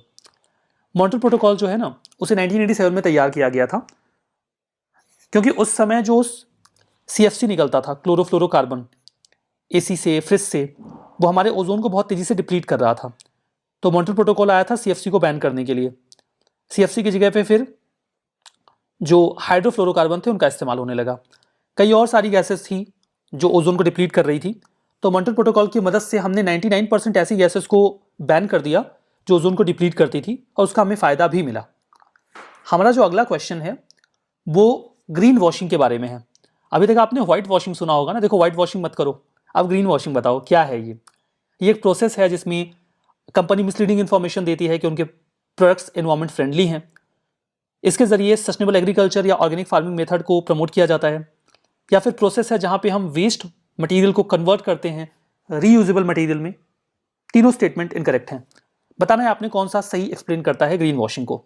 मॉन्ट्रियल प्रोटोकॉल जो है ना, उसे 1987 में तैयार किया गया था, क्योंकि उस समय जो सीएफसी निकलता था, क्लोरोफ्लोरोकार्बन, एसी से, फ्रिज से, वो हमारे ओजोन को बहुत तेजी से डिप्लीट कर रहा था। तो मॉन्ट्रियल प्रोटोकॉल आया था सीएफसी को बैन करने के लिए। सीएफसी की जगह पे फिर जो हाइड्रोफ्लोरोकार्बन थे उनका इस्तेमाल होने लगा। कई और सारी गैसेस थी जो ओजोन को डिप्लीट कर रही थी, तो मॉन्ट्रियल प्रोटोकॉल की मदद से हमने 99% ऐसी गैसेस को बैन कर दिया जो ओजोन को डिप्लीट करती थी, और उसका हमें फ़ायदा भी मिला। हमारा जो अगला क्वेश्चन है वो ग्रीन वॉशिंग के बारे में है। अभी तक आपने व्हाइट वॉशिंग सुना होगा ना, देखो व्हाइट वॉशिंग मत करो, अब ग्रीन वॉशिंग बताओ क्या है ये। एक प्रोसेस है जिसमें कंपनी मिसलीडिंग इन्फॉर्मेशन देती है कि उनके प्रोडक्ट्स एनवायरमेंट फ्रेंडली हैं। इसके जरिए सस्टेनेबल एग्रीकल्चर या ऑर्गेनिक फार्मिंग मेथड को प्रमोट किया जाता है। या फिर प्रोसेस है जहाँ पे हम वेस्ट मटेरियल को कन्वर्ट करते हैं रीयूजेबल मटेरियल में। तीनों स्टेटमेंट इनकरेक्ट हैं। बताना है आपने कौन सा सही एक्सप्लेन करता है ग्रीन वॉशिंग को।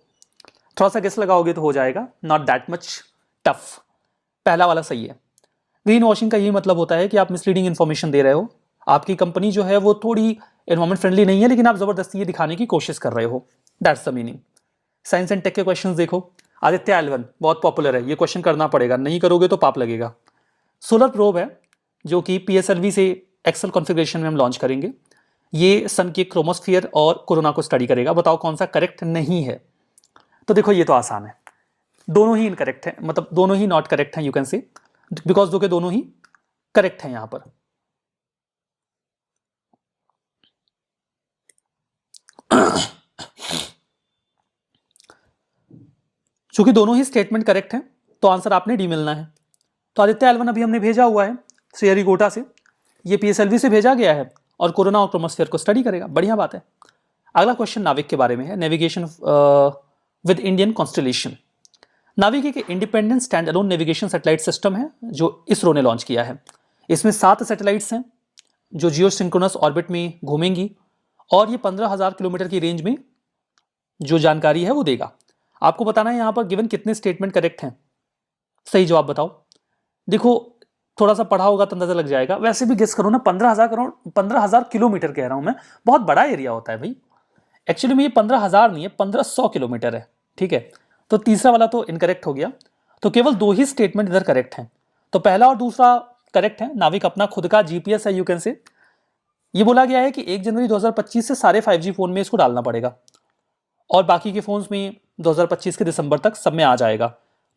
थोड़ा सा गेस लगाओगे तो हो जाएगा, नॉट दैट मच टफ। पहला वाला सही है। ग्रीन वॉशिंग का यही मतलब होता है कि आप मिसलीडिंग इन्फॉर्मेशन दे रहे हो, आपकी कंपनी जो है वो थोड़ी एनवायरमेंट फ्रेंडली नहीं है, लेकिन आप जबरदस्ती ये दिखाने की कोशिश कर रहे हो, that's the meaning. Science and tech के क्वेश्चंस देखो। आदित्य एल1 बहुत पॉपुलर है, ये क्वेश्चन करना पड़ेगा, नहीं करोगे तो पाप लगेगा। सोलर प्रोब है जो कि पीएसएलवी से एक्सेल कॉन्फ़िगरेशन में हम लॉन्च करेंगे। ये सन के क्रोमोस्फियर और कोरोना को स्टडी करेगा। बताओ कौन सा करेक्ट नहीं है। तो देखो ये तो आसान है, दोनों ही इनकरेक्ट है, मतलब दोनों ही नॉट करेक्ट हैं, यू कैन से, बिकॉज दो के दोनों ही करेक्ट हैं यहां पर। चूंकि दोनों ही स्टेटमेंट करेक्ट हैं तो आंसर आपने डी मिलना है। तो आदित्य एल1 अभी हमने भेजा हुआ है श्रीहरिकोटा से, ये पीएसएलवी से भेजा गया है और कोरोना और क्रोमोस्फीयर को स्टडी करेगा, बढ़िया बात है। अगला क्वेश्चन नाविक के बारे में है, नेविगेशन विद इंडियन कॉन्स्टलेशन। नाविक एक independent stand alone navigation satellite system है जो इसरो ने लॉन्च किया है। इसमें 7 सैटेलाइट्स हैं जो जियो सिंक्रोनस ऑर्बिट में घूमेंगी, और ये 15,000 किलोमीटर की रेंज में जो जानकारी है वो देगा। आपको बताना है यहाँ पर गिवन कितने स्टेटमेंट करेक्ट हैं, सही जवाब बताओ। देखो थोड़ा सा पढ़ा होगा तो अंदाजा लग जाएगा, वैसे भी गेस करो ना, 15,000 किलोमीटर कह रहा हूं मैं, बहुत बड़ा एरिया होता है भाई। एक्चुअली में ये 15,000 नहीं है, 1500 किलोमीटर है, ठीक है। तो तीसरा वाला तो इनकरेक्ट हो गया, तो केवल 2 ही स्टेटमेंट इधर करेक्ट हैं। तो पहला और दूसरा करेक्ट है। नाविक अपना खुद का जीपीएस है, यू कैन से। ये बोला गया है कि 1 जनवरी 2025 से सारे 5G फोन में इसको डालना पड़ेगा, और बाकी के फोन्स में 2025 के दिसंबर तक सब में आ जाएगा।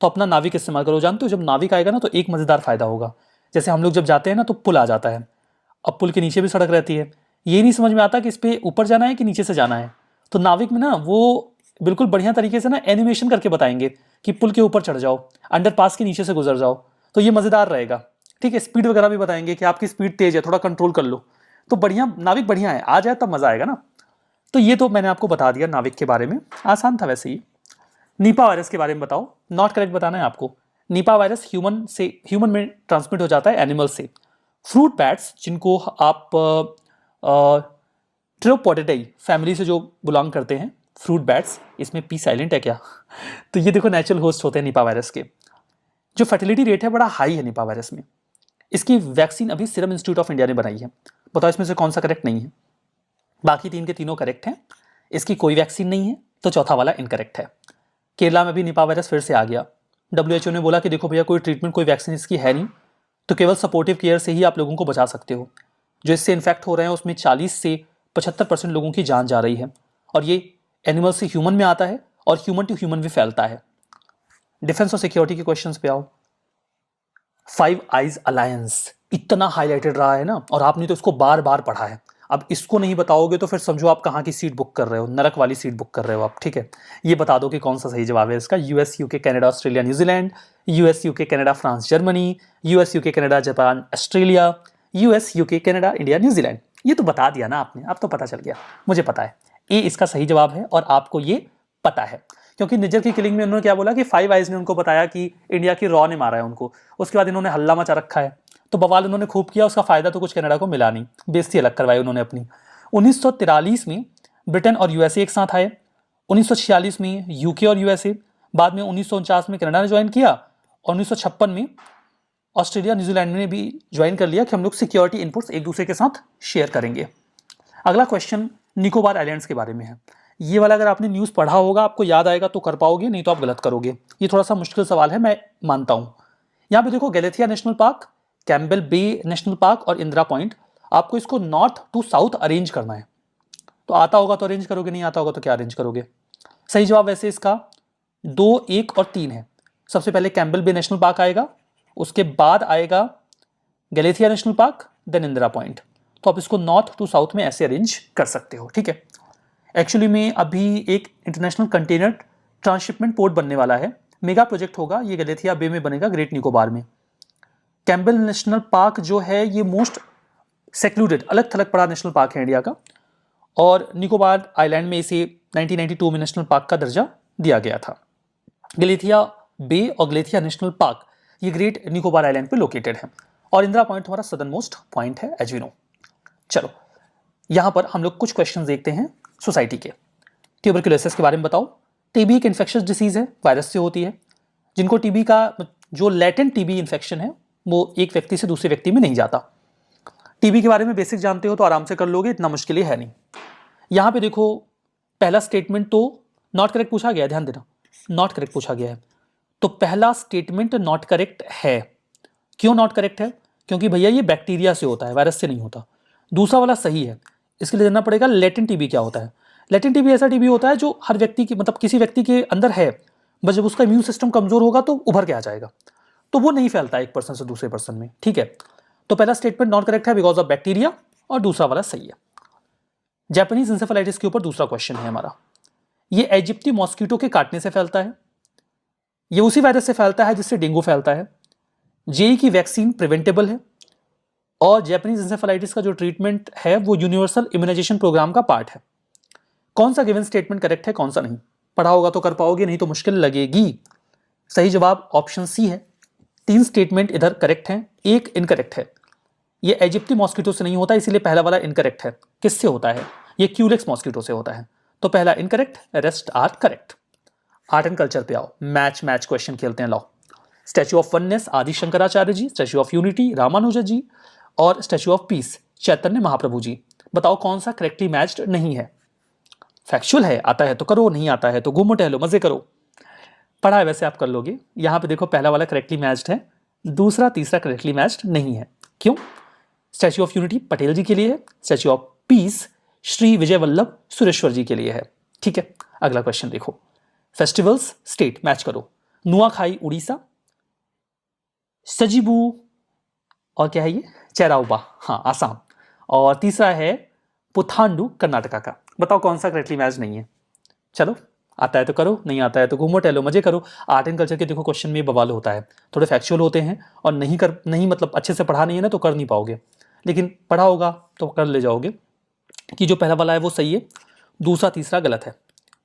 तो अपना नाविक इस्तेमाल करो। जानते हो जब नाविक आएगा ना तो एक मजेदार फायदा होगा, जैसे हम लोग जब जाते हैं ना तो पुल आ जाता है, अब पुल के नीचे भी सड़क रहती है, ये नहीं समझ में आता कि इस पे ऊपर जाना है कि नीचे से जाना है। तो नाविक में ना वो बिल्कुल बढ़िया तरीके से ना एनिमेशन करके बताएंगे कि पुल के ऊपर चढ़ जाओ, अंडरपास के नीचे से गुजर जाओ, तो ये मजेदार रहेगा, ठीक है। स्पीड वगैरह भी बताएंगे कि आपकी स्पीड तेज है, थोड़ा कंट्रोल कर लो, तो बढ़िया, नाविक बढ़िया है, आ जाए तब मजा आएगा ना। तो ये तो मैंने आपको बता दिया नाविक के बारे में, आसान था वैसे ही। नीपा वायरस के बारे में बताओ, नॉट करेक्ट बताना है आपको। नीपा वायरस ह्यूमन में ट्रांसमिट हो जाता है एनिमल से। फ्रूट बैट्स, जिनको आप ट्रोपोडेटाई फैमिली से जो बिलोंग करते हैं, फ्रूट बैट्स, इसमें पी साइलेंट है क्या? तो ये देखो नेचुरल होस्ट होते हैं निपा वायरस के। जो फर्टिलिटी रेट है बड़ा हाई है निपा वायरस में। इसकी वैक्सीन अभी सीरम इंस्टीट्यूट ऑफ इंडिया ने बनाई है। बताओ इसमें से कौन सा करेक्ट नहीं है? बाकी तीन के तीनों करेक्ट हैं, इसकी कोई वैक्सीन नहीं है, तो चौथा वाला इनकरेक्ट है। केरला में भी निपा वायरस फिर से आ गया। WHO ने बोला कि देखो भैया, कोई ट्रीटमेंट कोई वैक्सीन इसकी है नहीं, तो केवल सपोर्टिव केयर से ही आप लोगों को बचा सकते हो। जो इससे इन्फेक्ट हो रहे हैं उसमें 40 से 75% लोगों की जान जा रही है, और ये एनिमल से ह्यूमन में आता है और ह्यूमन टू ह्यूमन भी फैलता है। डिफेंस और सिक्योरिटी के क्वेश्चंस पे आओ। फाइव आइज अलायंस इतना हाईलाइटेड रहा है ना, और आपने तो इसको बार बार पढ़ा है। अब इसको नहीं बताओगे तो फिर समझो आप कहाँ की सीट बुक कर रहे हो, नरक वाली सीट बुक कर रहे हो आप, ठीक है। ये बता दो कि कौन सा सही जवाब है इसका। US UK Canada Australia New Zealand, US UK Canada France Germany, US UK Canada Japan Australia, US UK Canada India New Zealand. ये तो बता दिया ना आपने, अब तो पता चल गया, मुझे पता है ए इसका सही जवाब है, और आपको ये पता है क्योंकि निजर की किलिंग में उन्होंने क्या बोला कि फाइव आइज ने उनको बताया कि इंडिया की रॉ ने मारा है उनको। उसके बाद इन्होंने हल्ला मचा रखा है, तो बवाल उन्होंने खूब किया, उसका फायदा तो कुछ कनाडा को मिला नहीं, बेइज्जती अलग करवाई उन्होंने अपनी। 1943 में ब्रिटेन और USA एक साथ आए, 1946 में UK और USA, बाद में 1949 में कनाडा ने ज्वाइन किया, और 1956 में ऑस्ट्रेलिया न्यूजीलैंड ने भी ज्वाइन कर लिया कि हम लोग सिक्योरिटी इनपुट्स एक दूसरे के साथ शेयर करेंगे। अगला क्वेश्चन निकोबार आइलैंड्स के बारे में है। ये वाला अगर आपने न्यूज़ पढ़ा होगा आपको याद आएगा तो कर पाओगे, नहीं तो आप गलत करोगे। ये थोड़ा सा मुश्किल सवाल है, मैं मानता हूँ। यहाँ पे देखो गैलेथिया नेशनल पार्क, कैम्बेल बे नेशनल पार्क और इंदिरा पॉइंट, आपको इसको नॉर्थ टू साउथ अरेंज करना है। तो आता होगा तो अरेंज करोगे, नहीं आता होगा तो क्या अरेंज करोगे? सही जवाब वैसे इसका 2, 1 और 3 है। सबसे पहले कैम्बेल बे नेशनल पार्क आएगा, उसके बाद आएगा Galathea national park, then Indira point. तो आप इसको नॉर्थ टू साउथ में ऐसे अरेंज कर सकते हो, ठीक है। एक्चुअली में अभी एक इंटरनेशनल कंटेनर ट्रांसशिपमेंट पोर्ट बनने वाला है, मेगा प्रोजेक्ट होगा, ये गैलेथिया बे में बनेगा, ग्रेट निकोबार में। कैम्बेल नेशनल पार्क जो है ये मोस्ट सेक्लूडेड, अलग थलग पड़ा नेशनल पार्क है इंडिया का, और निकोबार आइलैंड में इसे 1992 में नेशनल पार्क का दर्जा दिया गया था। गैलेथिया बे और गैलेथिया नेशनल पार्क ये ग्रेट निकोबार आइलैंड पे लोकेटेड है, और इंदिरा पॉइंट हमारा सदर्न मोस्ट पॉइंट है एज वी नो। चलो यहां पर हम लोग कुछ क्वेश्चन देखते हैं सोसाइटी के। ट्यूबरकुलोसिस के बारे में बताओ। टीबी एक इन्फेक्शियस डिसीज है, वायरस से होती है। जिनको टीबी का जो लेटेंट टीबी इन्फेक्शन है वो एक व्यक्ति से दूसरे व्यक्ति में नहीं जाता। टीबी के बारे में बेसिक जानते हो तो आराम से कर लोगे, इतना मुश्किल है नहीं। यहाँ पे देखो पहला स्टेटमेंट तो नॉट करेक्ट पूछा गया है, ध्यान देना, नॉट करेक्ट पूछा गया है। तो पहला स्टेटमेंट नॉट करेक्ट है। क्यों नॉट करेक्ट है? क्योंकि भैया ये बैक्टीरिया से होता है, वायरस से नहीं होता। दूसरा वाला सही है, इसके लिए जानना पड़ेगा लेटेंट टीबी क्या होता है। लेटेंट टीबी ऐसा टीबी होता है जो हर व्यक्ति की मतलब किसी व्यक्ति के अंदर है, बस जब उसका इम्यून सिस्टम कमजोर होगा तो उभर के आ जाएगा, तो वो नहीं फैलता एक पर्सन से दूसरे पर्सन में, ठीक है। तो पहला स्टेटमेंट नॉट करेक्ट है बिकॉज ऑफ बैक्टीरिया, और दूसरा वाला सही है। जापानीज इंसेफेलाइटिस के ऊपर दूसरा क्वेश्चन है हमारा। ये इजिप्टी मॉस्किटो के काटने से फैलता है, ये उसी वायरस से फैलता है जिससे डेंगू फैलता है। जेई की वैक्सीन प्रिवेंटेबल है, और जापानीज इंसेफेलाइटिस का जो ट्रीटमेंट है वो यूनिवर्सल इम्यूनाइजेशन प्रोग्राम का पार्ट है। कौन सा गिवन स्टेटमेंट करेक्ट है, कौन सा नहीं? पढ़ा होगा तो कर पाओगे, नहीं तो मुश्किल लगेगी। सही जवाब ऑप्शन सी है। 3 स्टेटमेंट इधर करेक्ट हैं, 1 इनकरेक्ट है। ये इजिप्टी मॉस्किटो से नहीं होता, इसीलिए पहला वाला इनकरेक्ट है। किससे होता है? ये क्यूलेक्स मॉस्किटो से होता है, तो पहला incorrect, rest are correct. Art and culture पे आओ, मैच क्वेश्चन खेलते हैं। लाओ, स्टैच्यू ऑफ वननेस आदि Shankaracharya ji, statue of unity Ramanuja जी, और statue of peace Chaitanya Mahaprabhu ji. बताओ कौन सा करेक्टली मैच्ड नहीं है? फैक्चुअल है, आता है तो करो, नहीं आता है तो घूमो टहलो मजे करो। पढ़ा है वैसे आप कर लोगे। यहां पे देखो पहला वाला करेक्टली मैच्ड है, दूसरा तीसरा करेक्टली मैच्ड नहीं है। क्यों? स्टैच्यू ऑफ यूनिटी पटेल जी के लिए है, statue of peace Shri Vijay Vallabh Sureshwar जी के लिए है, ठीक है। अगला क्वेश्चन देखो, फेस्टिवल्स स्टेट मैच करो। नुआखाई उड़ीसा, सजीबू और क्या है ये चेराउबा, हाँ आसाम, और तीसरा है पुथांडू कर्नाटका का। बताओ कौन सा करेक्टली मैच नहीं है? चलो आता है तो करो, नहीं आता है तो घूमो टहलो मजे करो। आर्ट एंड कल्चर के देखो क्वेश्चन में बवाल होता है, थोड़े फैक्चुअल होते हैं, और नहीं मतलब अच्छे से पढ़ा नहीं है ना तो कर नहीं पाओगे। लेकिन पढ़ा होगा तो कर ले जाओगे कि जो पहला वाला है वो सही है, दूसरा तीसरा गलत है।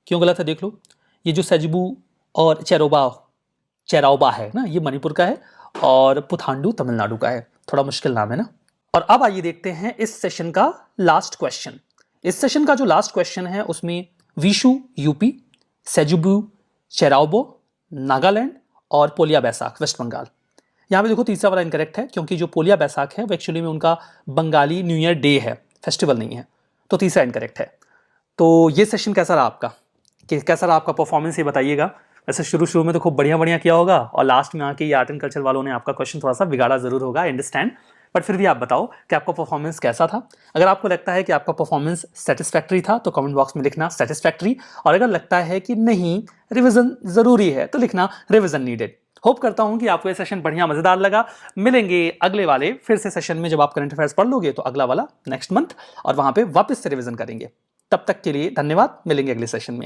क्यों गलत है देख लो। ये जो सेजबू और चेराओबा है ना, ये मणिपुर का है और पुथांडू तमिलनाडु का है। थोड़ा मुश्किल नाम है ना। और अब आइए देखते हैं इस सेशन का लास्ट क्वेश्चन। इस सेशन का जो लास्ट क्वेश्चन है उसमें विशु यूपी, सेजुबू चेराओबो नागालैंड और पोलिया बैसाख वेस्ट बंगाल। यहाँ पे देखो तीसरा वाला इनकरेक्ट है, क्योंकि जो पोलिया बैसाख है वो एक्चुअली में उनका बंगाली न्यू ईयर डे है, फेस्टिवल नहीं है, तो तीसरा इनकरेक्ट है। तो ये सेशन कैसा रहा आपका, कि कैसा रहा आपका परफॉर्मेंस, ये बताइएगा। वैसे शुरू में तो खूब बढ़िया बढ़िया किया होगा और लास्ट में आके ये आर्ट एंड कल्चर वालों ने आपका क्वेश्चन थोड़ा सा बिगाड़ा जरूर होगा, आई अंडरस्टैंड, बट फिर भी आप बताओ कि आपका परफॉर्मेंस कैसा था। अगर आपको लगता है कि आपका परफॉर्मेंस सेटिस्फैक्ट्री था तो कमेंट बॉक्स में लिखना सेटिस्फैक्ट्री, और अगर लगता है कि नहीं रिवीजन जरूरी है तो लिखना रिवीजन नीडेड। होप करता हूं कि आपको ये सेशन बढ़िया मजेदार लगा। मिलेंगे अगले वाले फिर से सेशन में, जब आप करंट अफेयर्स पढ़ लोगे तो अगला वाला नेक्स्ट मंथ, और वहां पे वापस से रिवीजन करेंगे। तब तक के लिए धन्यवाद, मिलेंगे अगले सेशन में।